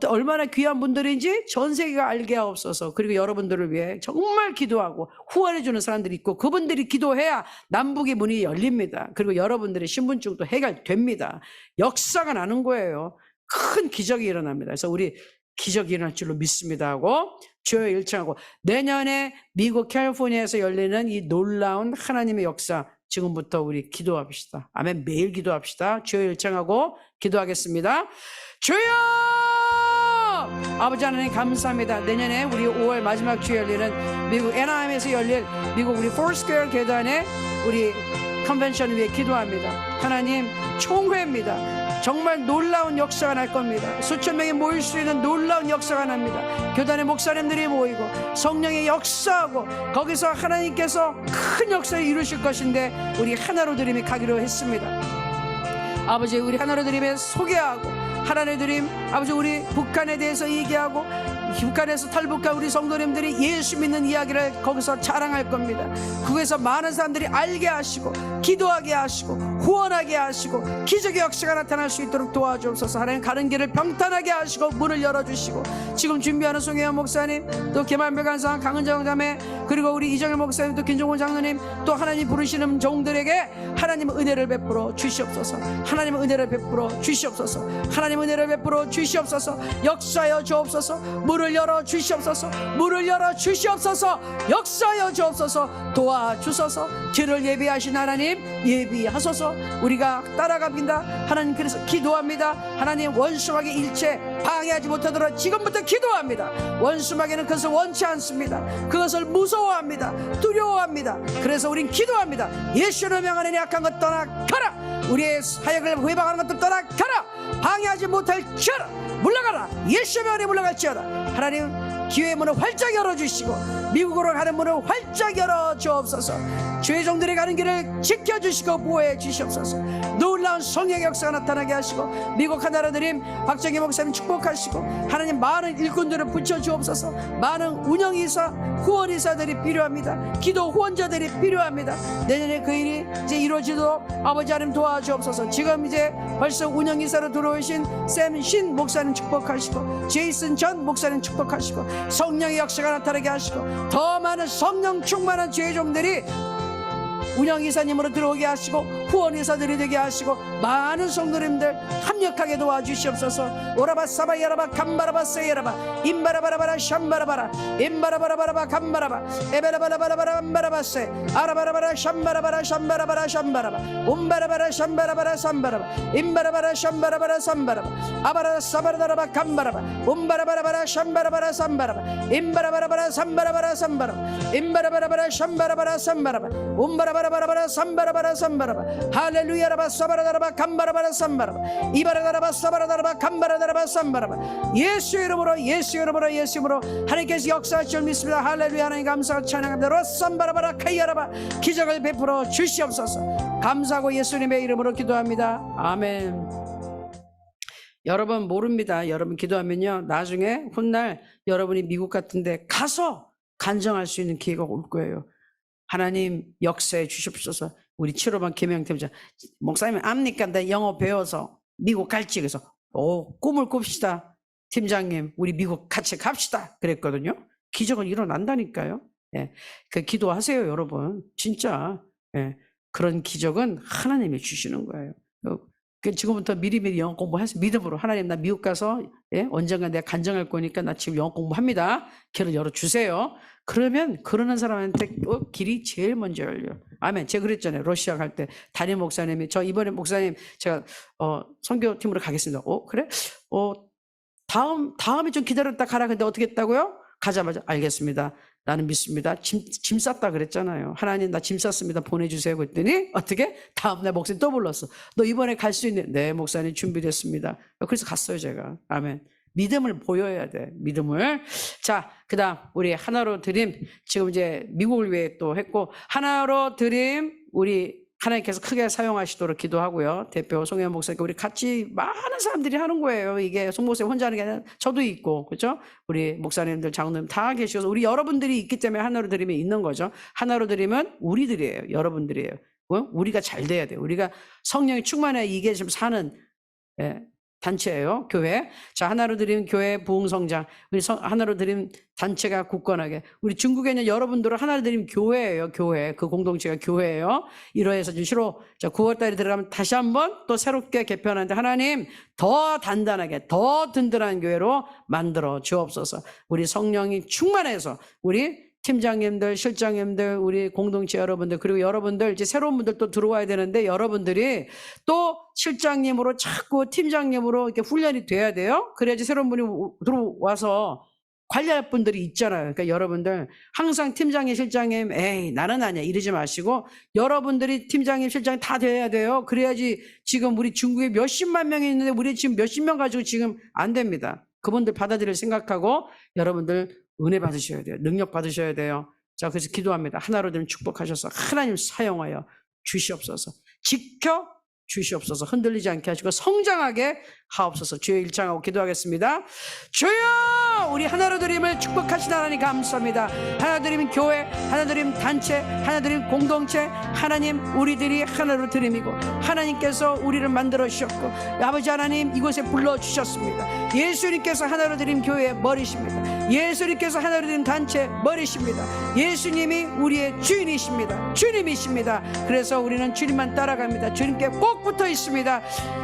얼마나 귀한 분들인지 전 세계가 알게 하옵소서. 그리고 여러분들을 위해 정말 기도하고 후원해 주는 사람들이 있고 그분들이 기도해야 남북의 문이 열립니다. 그리고 여러분들의 신분증도 해결됩니다. 역사가 나는 거예요. 큰 기적이 일어납니다. 그래서 우리 기적이 일어날 줄로 믿습니다 하고 주여 일청하고 내년에 미국 캘리포니아에서 열리는 이 놀라운 하나님의 역사 지금부터 우리 기도합시다. 아멘. 매일 기도합시다. 주여 일청하고 기도하겠습니다. 주여! 아버지 하나님 감사합니다. 내년에 우리 5월 마지막 주에 열리는 미국 애나함에서 열릴 미국 우리 포스퀘어 교단의 우리 컨벤션을 위해 기도합니다. 하나님 총회입니다. 정말 놀라운 역사가 날 겁니다. 수천 명이 모일 수 있는 놀라운 역사가 납니다. 교단의 목사님들이 모이고 성령의 역사하고 거기서 하나님께서 큰 역사를 이루실 것인데 우리 하나로 드림이 가기로 했습니다. 아버지 우리 하나로 드림에 소개하고 하나님의 드림 아버지 우리 북한에 대해서 얘기하고 북한에서 탈북한 우리 성도님들이 예수 믿는 이야기를 거기서 자랑할 겁니다. 그곳에서 많은 사람들이 알게 하시고 기도하게 하시고 후원하게 하시고 기적의 역사가 나타날 수 있도록 도와주옵소서. 하나님 가는 길을 평탄하게 하시고 문을 열어주시고 지금 준비하는 송혜원 목사님 또 김한별 간사 강은정 자매 그리고 우리 이정일 목사님 또 김종훈 장로님 또 하나님 부르시는 종들에게 하나님 은혜를 베풀어 주시옵소서. 하나님 은혜를 베풀어 주시옵소서. 하나님 은혜를 베풀어 주시옵소서. 역사여 주옵소서. 문을 열어 주시옵소서. 문을 열어 주시옵소서. 역사여 주옵소서. 도와주소서. 길을 예비하신 하나님 예비하소서. 우리가 따라갑니다. 하나님 그래서 기도합니다. 하나님 원수마귀 일체 방해하지 못하도록 지금부터 기도합니다. 원수마귀는 그것을 원치 않습니다. 그것을 무서워합니다. 두려워합니다. 그래서 우린 기도합니다. 예수를 명하는 약한 것 떠나가라. 우리의 사역을 회방하는 것도 떠나가라. 방해하지 못할 지어라. 물러가라. 예수의 명에 물러갈지어다. 하나님 기회의 문을 활짝 열어주시고 미국으로 가는 문을 활짝 열어 주옵소서. 주의 종들이 가는 길을 지켜주시고 보호해 주시옵소서. 놀라운 성령의 역사가 나타나게 하시고 미국 하나라드림 박정희 목사님 축복하시고 하나님 많은 일꾼들을 붙여주옵소서. 많은 운영이사 후원이사들이 필요합니다. 기도 후원자들이 필요합니다. 내년에 그 일이 이제 이루어지도록 아버지 하나님 도와주옵소서. 지금 이제 벌써 운영이사로 들어오신 샘 신 목사님 축복하시고 제이슨 전 목사님 축복하시고 성령의 역사가 나타나게 하시고 더 많은 성령 충만한 주의 종들이 운영이사님으로 들어오게 하시고 후원이사들이 되게 하시고 많은 성도님들 합력하게 도와주시옵소서. 오라바 사바 야라바 감바라바 세야라바 임바라바라바라 샴바라바라 임바라바라바라바 감바라바 에바라바라바라바라 암바라바세 아라바라바라 샴바라바라 샴바라바라 샴바라바 um바라바라 샴바라바라 삼바라바 임바라바라 샴바라바라 삼바라바 아바라 사바라바라 감바라바 um바라바라바라 샴바라바라 삼바라바 임바라바라바라 삼바라바라 삼바라바 임바라바라바라 샴바라바라 삼바라바 um바라바라바라 삼바라바라 삼바라바 할렐루야라바 사바라바라 감바라바라 삼바라바 이바라바라 사바라바라 감바라바라 삼바라바 예수 이름으로 예수 이름으로 예수 이름으로 하나님께서 역사할 줄 믿습니다. 할렐루야. 하나님 감사하고 찬양합니다. 로삼바라바라 카이야라바 기적을 베풀어 주시옵소서. 감사하고 예수님의 이름으로 기도합니다. 아멘. 여러분 모릅니다. 여러분 기도하면요 나중에 훗날 여러분이 미국 같은데 가서 간증할 수 있는 기회가 올 거예요. 하나님 역사해 주시옵소서. 우리 7호반 김영태자 목사님 압니까? 나 영어 배워서 미국 갈지. 그래서 꿈을 꿉시다. 팀장님 우리 미국 같이 갑시다 그랬거든요. 기적은 일어난다니까요. 예, 그 기도하세요 여러분. 진짜 예, 그런 기적은 하나님이 주시는 거예요. 지금부터 미리미리 영어 공부해서 믿음으로 하나님 나 미국 가서 예, 언젠가 내가 간증할 거니까 나 지금 영어 공부합니다. 길을 열어주세요. 그러면 그러는 사람한테 길이 제일 먼저 열려요. 아멘. 제가 그랬잖아요. 러시아 갈 때 담임 목사님이 저 이번에 목사님 제가 선교팀으로 가겠습니다. 그래? 다음에 좀 기다렸다 가라. 근데 어떻게 했다고요? 가자마자 알겠습니다. 나는 믿습니다. 짐 쌌다 그랬잖아요. 하나님 나 짐 쌌습니다. 보내주세요. 그랬더니 어떻게? 다음날 목사님 또 불렀어. 너 이번에 갈 수 있네. 네 목사님 준비됐습니다. 그래서 갔어요 제가. 아멘. 믿음을 보여야 돼. 믿음을. 자, 그 다음 우리 하나로 드림 지금 이제 미국을 위해 또 했고 하나로 드림 우리 하나님께서 크게 사용하시도록 기도하고요. 대표 송혜원 목사님께 우리 같이 많은 사람들이 하는 거예요. 이게 송 목사님 혼자 하는 게 아니라 저도 있고 그렇죠? 우리 목사님들 장로님 다 계셔서 우리 여러분들이 있기 때문에 하나로 드림이 있는 거죠. 하나로 드림은 우리들이에요. 여러분들이에요. 우리가 잘 돼야 돼요. 우리가 성령이 충만해 이게 지금 사는 단체예요. 교회. 자, 하나로 드림 교회 부흥성장. 우리 하나로 드림 단체가 굳건하게. 우리 중국에 있는 여러분들은 하나로 드림 교회예요. 교회. 그 공동체가 교회예요. 이러해서 지금 시로 9월 달에 들어가면 다시 한번 또 새롭게 개편하는데 하나님 더 단단하게 더 든든한 교회로 만들어 주옵소서. 우리 성령이 충만해서 우리 팀장님들, 실장님들, 우리 공동체 여러분들, 그리고 여러분들, 이제 새로운 분들 또 들어와야 되는데, 여러분들이 또 실장님으로 자꾸 팀장님으로 이렇게 훈련이 돼야 돼요. 그래야지 새로운 분이 들어와서 관리할 분들이 있잖아요. 그러니까 여러분들, 항상 팀장님, 실장님, 에이, 나는 아니야. 이러지 마시고, 여러분들이 팀장님, 실장님 다 돼야 돼요. 그래야지 지금 우리 중국에 몇십만 명이 있는데, 우리 지금 몇십 명 가지고 지금 안 됩니다. 그분들 받아들일 생각하고, 여러분들, 은혜 받으셔야 돼요. 능력 받으셔야 돼요. 자, 그래서 기도합니다. 하나로 되면 축복하셔서 하나님 사용하여 주시옵소서. 지켜 주시옵소서. 흔들리지 않게 하시고 성장하게 하옵소서. 주여 일창하고 기도하겠습니다. 주여 우리 하나로 드림을 축복하시는 하나님 감사합니다. 하나 드림 교회, 하나 드림 단체, 하나 드림 공동체, 하나님 우리들이 하나로 드림이고 하나님께서 우리를 만들어 주셨고 아버지 하나님 이곳에 불러주셨습니다. 예수님께서 하나로 드림 교회의 머리십니다. 예수님께서 하나로 드림 단체 머리십니다. 예수님이 우리의 주인이십니다. 주님이십니다. 그래서 우리는 주님만 따라갑니다. 주님께 꼭 붙어 있습니다.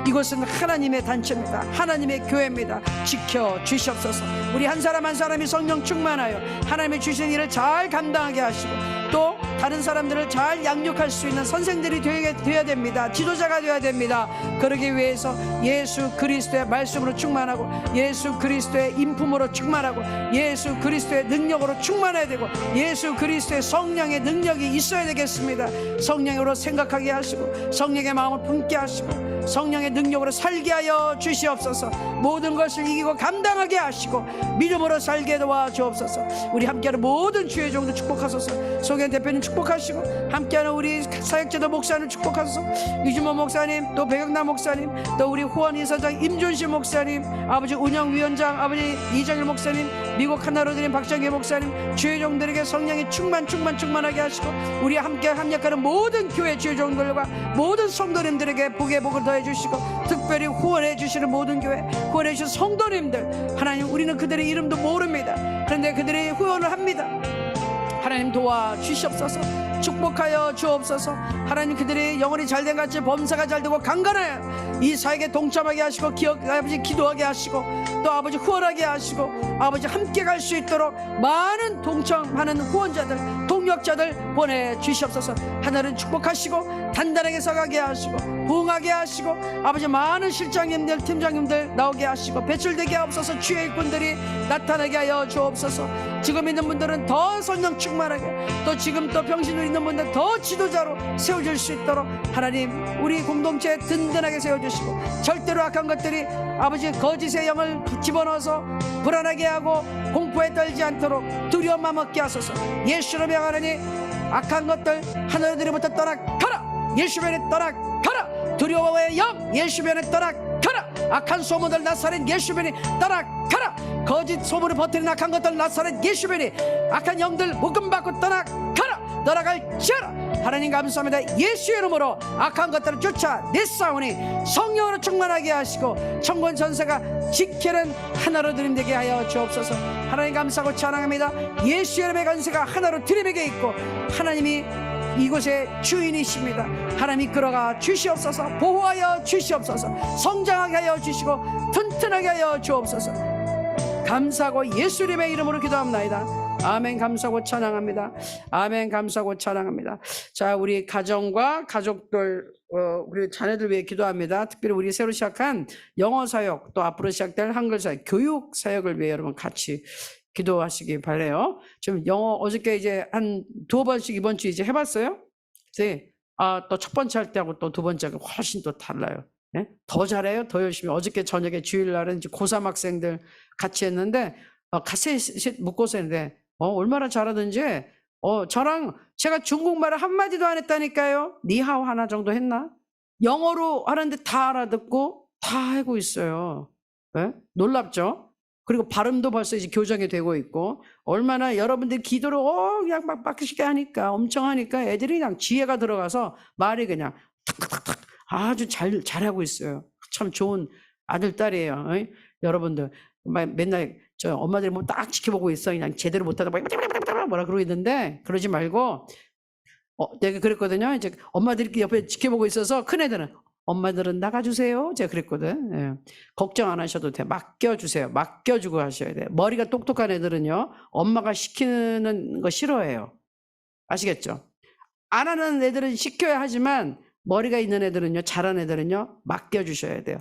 이곳은 하나님의 단체입니다. 하나님의 교회입니다. 지켜 주시옵소서. 우리 한 사람 한 사람이 성령 충만하여 하나님의 주신 일을 잘 감당하게 하시고 또 다른 사람들을 잘 양육할 수 있는 선생들이 되어야 됩니다. 지도자가 되어야 됩니다. 그러기 위해서 예수 그리스도의 말씀으로 충만하고 예수 그리스도의 인품으로 충만하고 예수 그리스도의 능력으로 충만해야 되고 예수 그리스도의 성령의 능력이 있어야 되겠습니다. 성령으로 생각하게 하시고 성령의 마음을 품게 하시고 성령의 능력으로 살게 하여 주시옵소서. 모든 것을 이기고 감당하게 하시고 믿음으로 살게 도와주옵소서. 우리 함께하는 모든 주의 종도 축복하소서. 송현 대표님 축복하시고 함께하는 우리 사역자도 목사님 축복하소서. 이주모 목사님, 또 백영남 목사님, 또 우리 후원 이사장 임준실 목사님, 아버지 운영위원장 아버지 이정일 목사님, 미국 하나로드림 박정기 목사님, 주의 종들에게 성령이 충만하게 하시고 우리 함께 합력하는 모든 교회 주의 종들과 모든 성도님들에게 복의 복을 더해 주시고 특별히 후원해 주시는 모든 교회, 후원해 주시는 성도님들, 하나님 우리는 그들의 이름도 모릅니다. 그런데 그들이 후원을 합니다. 하나님 도와주시옵소서. 축복하여 주옵소서. 하나님 그들이 영혼이 잘된 같이 범사가 잘되고 강건하여 이 사역에 동참하게 하시고 아버지 기도하게 하시고 또 아버지 후원하게 하시고 아버지 함께 갈 수 있도록 많은 동참하는 후원자들 동력자들 보내주시옵소서. 하늘은 축복하시고 단단하게 서가게 하시고 부흥하게 하시고 아버지 많은 실장님들 팀장님들 나오게 하시고 배출되게 하옵소서. 주의 일꾼들이 나타나게 하여 주옵소서. 지금 있는 분들은 더 성령 충만하게 또 지금 또 병신으로 있는 분들 더 지도자로 세워줄 수 있도록 하나님 우리 공동체에 든든하게 세워주시고 절대로 악한 것들이 아버지 거짓의 영을 집어넣어서 불안하게 하고 공포에 떨지 않도록 두려움만 먹게 하소서. 예수로 명하느니 악한 것들 하늘들로부터 떠나가라. 예수 변에 떠나가라. 두려워의 영 예수 변에 떠나가라. 악한 소문들 나사렛 예수 변에 떠나가라. 거짓 소문을 버티는 악한 것들 나사렛 예수 변에 악한 영들 묶음받고 떠나가라. 떠나갈지어라. 하나님 감사합니다. 예수의 이름으로 악한 것들을 쫓아내싸우니 성령으로 충만하게 하시고 천군 천사가 지키는 하나로 드림되게 하여 주옵소서. 하나님 감사하고 찬양합니다. 예수의 이름의 권세가 하나로 드림에게 있고 하나님이 이곳의 주인이십니다. 하나님 이끌어가 주시옵소서. 보호하여 주시옵소서. 성장하게 하여 주시고 튼튼하게 하여 주옵소서. 감사하고 예수 이름의 이름으로 기도합나이다. 아멘. 감사하고 찬양합니다. 아멘. 감사하고 찬양합니다. 자, 우리 가정과 가족들 우리 자녀들 위해 기도합니다. 특별히 우리 새로 시작한 영어 사역 또 앞으로 시작될 한글 사역 교육 사역을 위해 여러분 같이 기도하시기 바라요. 지금 영어 어저께 이제 한 2번씩 이번 주 이제 해봤어요. 이제 또 첫 번째 할 때하고 또 두 번째가 훨씬 또 달라요. 네? 더 잘해요. 더 열심히. 어저께 저녁에 주일날은 이제 고3 학생들 같이 했는데 같이 묶고서 했는데 얼마나 잘하든지 저랑 제가 중국말을 한마디도 안 했다니까요. 니하오 하나 정도 했나? 영어로 하는데 다 알아듣고 다 하고 있어요. 네? 놀랍죠? 그리고 발음도 벌써 이제 교정이 되고 있고 얼마나 여러분들 기도를 그냥 막 빡시게 하니까 엄청 하니까 애들이 그냥 지혜가 들어가서 말이 그냥 탁탁탁탁 아주 잘하고 있어요. 참 좋은 아들 딸이에요. 여러분들 맨날 저 엄마들이 뭐 딱 지켜보고 있어. 그냥 제대로 못하다 뭐라 그러고 있는데 그러지 말고 내가 그랬거든요. 이제 엄마들이 옆에 지켜보고 있어서 큰애들은 엄마들은 나가주세요. 제가 그랬거든. 예. 걱정 안 하셔도 돼. 맡겨주세요. 맡겨주고 하셔야 돼요. 머리가 똑똑한 애들은요. 엄마가 시키는 거 싫어해요. 아시겠죠? 안 하는 애들은 시켜야 하지만 머리가 있는 애들은요. 잘하는 애들은요. 맡겨주셔야 돼요.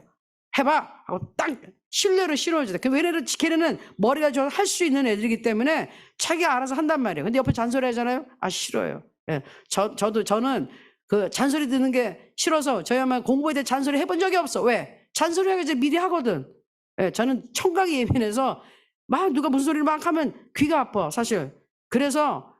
해봐! 하고 딱 신뢰로 실어줘야 돼. 왜냐면 걔네는 머리가 좀 할 수 있는 애들이기 때문에 자기가 알아서 한단 말이에요. 근데 옆에 잔소리 하잖아요. 싫어요. 예. 저는 그 잔소리 듣는 게 싫어서 저희 아마 공부에 대해 잔소리 해본 적이 없어. 왜? 잔소리 하기 전에 미리 하거든. 예, 저는 청각이 예민해서 막 누가 무슨 소리를 막 하면 귀가 아파 사실. 그래서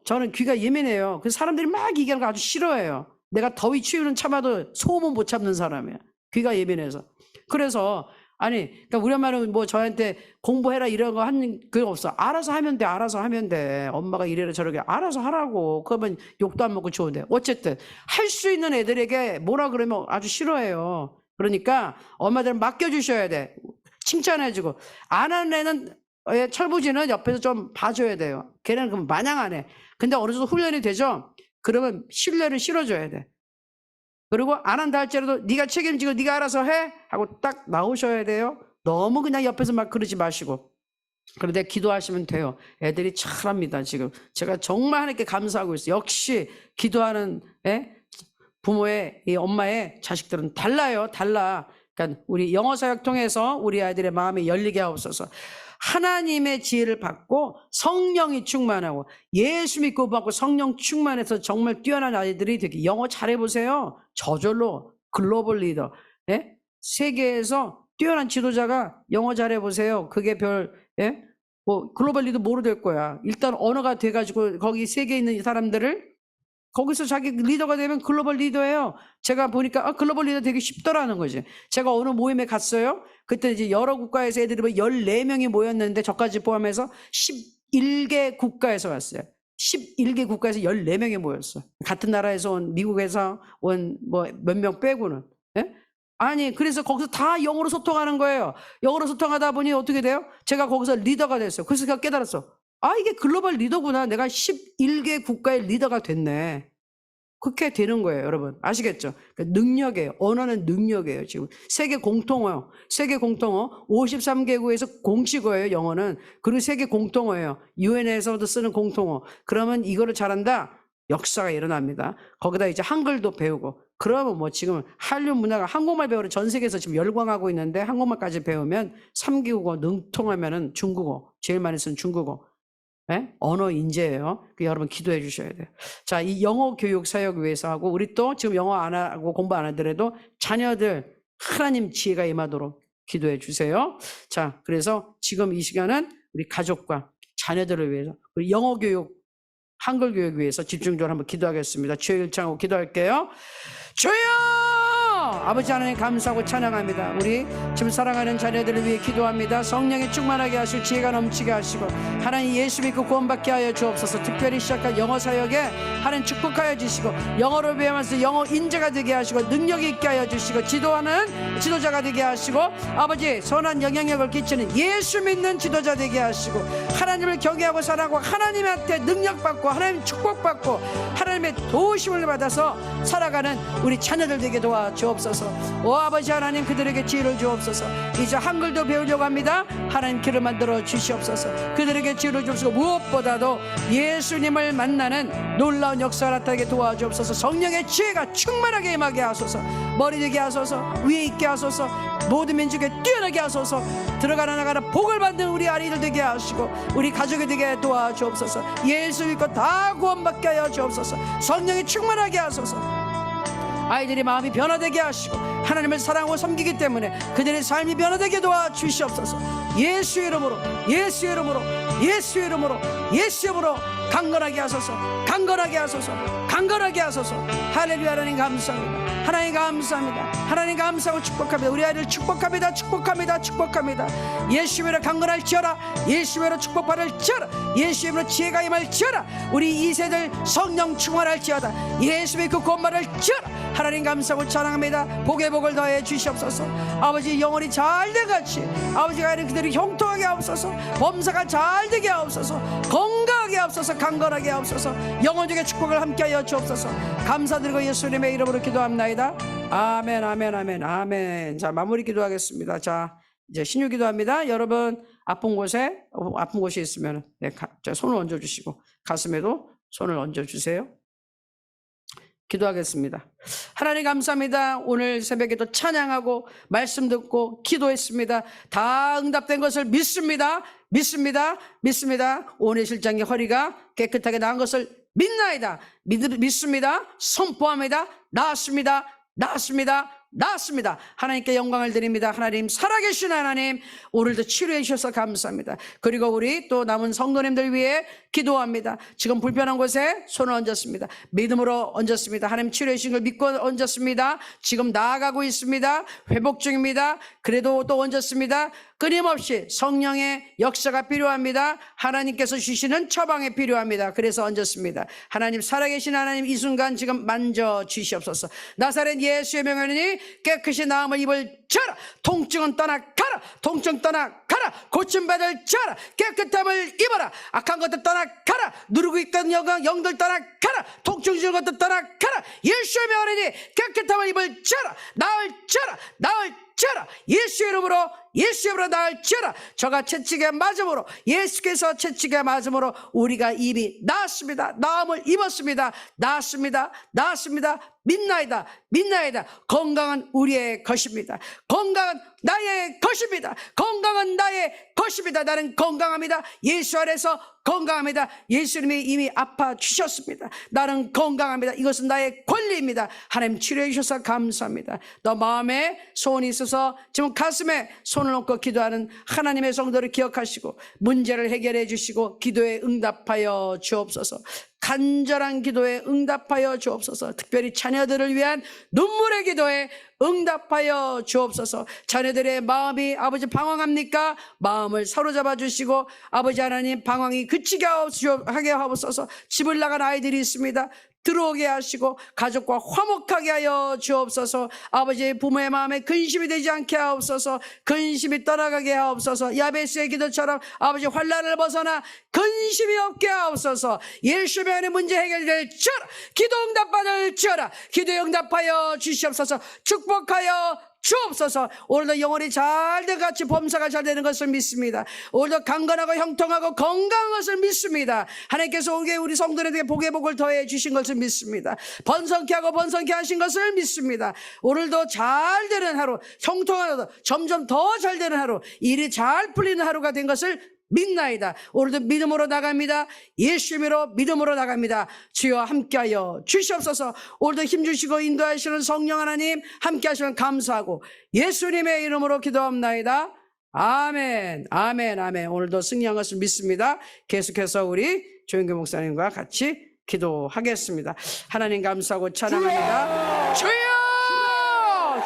저는 귀가 예민해요. 그래서 사람들이 막 얘기하는 거 아주 싫어해요. 내가 더위 추위는 참아도 소음은 못 참는 사람이야. 귀가 예민해서. 그래서 그러니까 우리 엄마는 뭐 저한테 공부해라 이런 거 하는 그거 없어. 알아서 하면 돼. 알아서 하면 돼. 엄마가 이래라 저러게 알아서 하라고. 그러면 욕도 안 먹고 좋은데. 어쨌든 할 수 있는 애들에게 뭐라 그러면 아주 싫어해요. 그러니까 엄마들은 맡겨주셔야 돼. 칭찬해주고. 안 하는 애는 철부지는 옆에서 좀 봐줘야 돼요. 걔는 그럼 마냥 안 해. 근데 어느 정도 훈련이 되죠. 그러면 신뢰를 실어줘야 돼. 그리고 안 한다 할지라도 네가 책임지고 네가 알아서 해 하고 딱 나오셔야 돼요. 너무 그냥 옆에서 막 그러지 마시고. 그런데 기도하시면 돼요. 애들이 잘합니다. 지금 제가 정말 하나님께 감사하고 있어요. 역시 기도하는 부모의 이 엄마의 자식들은 달라요. 달라. 그러니까 우리 영어 사역 통해서 우리 아이들의 마음이 열리게 하옵소서. 하나님의 지혜를 받고 성령이 충만하고 예수 믿고 받고 성령 충만해서 정말 뛰어난 아이들이 되게 영어 잘해보세요. 저절로 글로벌 리더. 세계에서 뛰어난 지도자가 영어 잘해보세요. 그게 뭐 글로벌 리더 뭐로 될 거야. 일단 언어가 돼가지고 거기 세계에 있는 사람들을 거기서 자기 리더가 되면 글로벌 리더예요. 제가 보니까 글로벌 리더 되게 쉽더라는 거지. 제가 어느 모임에 갔어요. 그때 이제 여러 국가에서 애들이 14명이 모였는데 저까지 포함해서 11개 국가에서 왔어요. 11개 국가에서 14명이 모였어. 같은 나라에서 온, 미국에서 온 뭐 몇 명 빼고는. 아니 그래서 거기서 다 영어로 소통하는 거예요. 영어로 소통하다 보니 어떻게 돼요? 제가 거기서 리더가 됐어요. 그래서 제가 깨달았어. 이게 글로벌 리더구나. 내가 11개 국가의 리더가 됐네. 그렇게 되는 거예요, 여러분. 아시겠죠? 그러니까 능력이에요. 언어는 능력이에요, 지금. 세계 공통어요. 세계 공통어. 53개국에서 공식어예요, 영어는. 그리고 세계 공통어예요. UN에서도 쓰는 공통어. 그러면 이거를 잘한다? 역사가 일어납니다. 거기다 이제 한글도 배우고. 그러면 뭐 지금 한류 문화가 한국말 배우러 전 세계에서 지금 열광하고 있는데 한국말까지 배우면 3개국어 능통하면은 중국어. 제일 많이 쓰는 중국어. 언어 인재예요. 여러분 기도해 주셔야 돼요. 자, 이 영어 교육 사역 위해서 하고 우리 또 지금 영어 안 하고 공부 안 하더라도 자녀들 하나님 지혜가 임하도록 기도해 주세요. 자, 그래서 지금 이 시간은 우리 가족과 자녀들을 위해서 우리 영어 교육, 한글 교육 위해서 집중적으로 한번 기도하겠습니다. 주여 일창하고 기도할게요. 주여! 아버지 하나님 감사하고 찬양합니다. 우리 지금 사랑하는 자녀들을 위해 기도합니다. 성령이 충만하게 하시고 지혜가 넘치게 하시고 하나님 예수 믿고 구원받게 하여 주옵소서. 특별히 시작한 영어 사역에 하나님 축복하여 주시고 영어를 배우면서 영어 인재가 되게 하시고 능력이 있게 하여 주시고 지도하는 지도자가 되게 하시고 아버지 선한 영향력을 끼치는 예수 믿는 지도자 되게 하시고 하나님을 경외하고 사랑하고 하나님한테 능력받고 하나님 축복받고 하나님의 도우심을 받아서 살아가는 우리 자녀들 되게 도와 주옵소서. 오 아버지 하나님 그들에게 지혜를 주옵소서. 이제 한글도 배우려고 합니다. 하나님 길을 만들어 주시옵소서. 그들에게 지혜를 주옵소서. 무엇보다도 예수님을 만나는 놀라운 역사가 나타나게 도와주옵소서. 성령의 지혜가 충만하게 임하게 하소서. 머리 되게 하소서. 위에 있게 하소서. 모든 민족에 뛰어나게 하소서. 들어가나 나가나 복을 받는 우리 아이들 되게 하시고 우리 가족이 되게 도와주옵소서. 예수 믿고 다 구원받게 하여 주옵소서. 성령이 충만하게 하소서. 아이들의 마음이 변화되게 하시고 하나님을 사랑하고 섬기기 때문에 그들의 삶이 변화되게 도와주시옵소서. 예수의 이름으로 예수의 이름으로 예수의 이름으로 예수의 이름으로 강건하게 하소서. 강건하게 하소서. 강건하게 하소서. 할렐루야. 하나님 감사합니다. 하나님 감사합니다. 하나님 감사하고 축복합니다. 우리 아이들 축복합니다. 축복합니다. 축복합니다. 예수님으로 강건할지어다. 예수님으로 축복받을지어다. 예수님으로 지혜가 임할지어다. 우리 2세들 성령 충만할지어다. 예수 믿고 구원받을지어다. 하나님 감사하고 찬양합니다. 복의 복을 더해 주시옵소서. 아버지 영혼이 잘된 같이 아버지가 아는 그들이 형통하게 하옵소서. 범사가 잘되게 하옵소서. 건강하게 하옵소서. 강건하게 하옵소서. 영혼적인 축복을 함께하여 주옵소서. 감사드리고 예수님의 이름으로 기도합나이다. 아멘 아멘 아멘 아멘. 자 마무리 기도하겠습니다. 자 이제 신유 기도합니다. 여러분 아픈 곳이 있으면 손을 얹어주시고 가슴에도 손을 얹어주세요. 기도하겠습니다. 하나님 감사합니다. 오늘 새벽에도 찬양하고 말씀 듣고 기도했습니다. 다 응답된 것을 믿습니다. 믿습니다. 믿습니다. 오늘 실장의 허리가 깨끗하게 나은 것을 믿나이다. 믿습니다. 선포합니다. 나았습니다. 나았습니다. 나았습니다. 하나님께 영광을 드립니다. 하나님 살아계신 하나님 오늘도 치료해 주셔서 감사합니다. 그리고 우리 또 남은 성도님들 위해 기도합니다. 지금 불편한 곳에 손을 얹었습니다. 믿음으로 얹었습니다. 하나님 치료해 주신 걸 믿고 얹었습니다. 지금 나아가고 있습니다. 회복 중입니다. 그래도 또 얹었습니다. 끊임없이 성령의 역사가 필요합니다. 하나님께서 주시는 처방이 필요합니다. 그래서 얹었습니다. 하나님 살아계신 하나님 이 순간 지금 만져 주시옵소서. 나사렛 예수의 명하니 깨끗이 나음을 입을 자라. 통증은 떠나 가라. 통증 떠나 가라. 고침받을 자라. 깨끗함을 입어라. 악한 것들 떠나 가라. 누르고 있던 영들 떠나 가라. 통증 주는 것들 떠나 가라. 예수의 명하니 깨끗함을 입을 자라. 나을 자라. 나을 자라. 예수의 이름으로 예수 이름으로 나을지어다. 저가 채찍에 맞음으로, 예수께서 채찍에 맞음으로 우리가 이미 나았습니다. 나음을 입었습니다. 나았습니다. 나았습니다. 믿나이다. 믿나이다. 건강은 우리의 것입니다. 건강은 나의 것입니다. 건강은 나의 것입니다. 나는 건강합니다. 예수 안에서 건강합니다. 예수님이 이미 아파 주셨습니다. 나는 건강합니다. 이것은 나의 권리입니다. 하나님 치료해 주셔서 감사합니다. 너 마음에 소원이 있어서 지금 가슴에 손을 얹고 기도하는 하나님의 성도를 기억하시고 문제를 해결해 주시고 기도에 응답하여 주옵소서. 간절한 기도에 응답하여 주옵소서. 특별히 자녀들을 위한 눈물의 기도에 응답하여 주옵소서. 자녀들의 마음이 아버지 방황합니까? 마음을 사로잡아 주시고 아버지 하나님 방황이 그치게 하게 하옵소서. 집을 나간 아이들이 있습니다. 들어오게 하시고 가족과 화목하게 하여 주옵소서. 아버지 부모의 마음에 근심이 되지 않게 하옵소서. 근심이 떠나가게 하옵소서. 야베스의 기도처럼 아버지 환난을 벗어나 근심이 없게 하옵소서. 예수의 안에 문제 해결될 지어라. 기도 응답받을 지어라. 기도 응답하여 주시옵소서. 축복하여 주옵소서. 오늘도 영혼이 잘돼 같이 범사가 잘 되는 것을 믿습니다. 오늘도 강건하고 형통하고 건강한 것을 믿습니다. 하나님께서 우리 성도들에게 복의 복을 더해 주신 것을 믿습니다. 번성케 하고 번성케 하신 것을 믿습니다. 오늘도 잘 되는 하루, 형통한 하루, 점점 더 잘 되는 하루, 일이 잘 풀리는 하루가 된 것을 믿나이다. 오늘도 믿음으로 나갑니다. 예수님으로 믿음으로 나갑니다. 주여 함께하여 주시옵소서. 오늘도 힘주시고 인도하시는 성령 하나님 함께하시면 감사하고 예수님의 이름으로 기도합나이다. 아멘, 아멘, 아멘. 오늘도 승리한 것을 믿습니다. 계속해서 우리 조영규 목사님과 같이 기도하겠습니다. 하나님 감사하고 찬양합니다. 주여!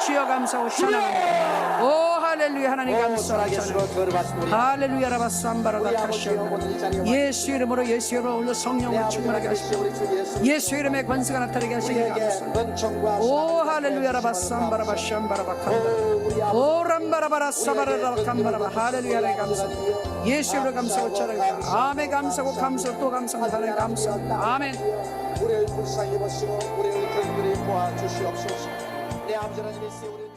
주여 감사하고 찬양합니다. 오 할렐루야. 하나님 감사하고 찬양합니다. 할렐루야. 라바쌈바라다 카시오. 예수 이름으로 예수 이름으로 오늘도 성령으로 충만하게 하시고 예수 이름의 권세가 나타나게 하시니 감사합니다. 오 할렐루야. 라바쌈바라바 샴바라바칸다. 오 람바라바라 사바라라 캄바라바. 할렐루야. 하나님 감사합니다. 예수 이름으로 감사하고 찬양합니다. 아멘. 감사하고 감사하고 또 감사합니다. 하나님 감사합니다. 아멘. 우리를 불쌍히 보시고 우리를 긍휼히 보아 주시옵소서. 내 아버지 하나님, 우리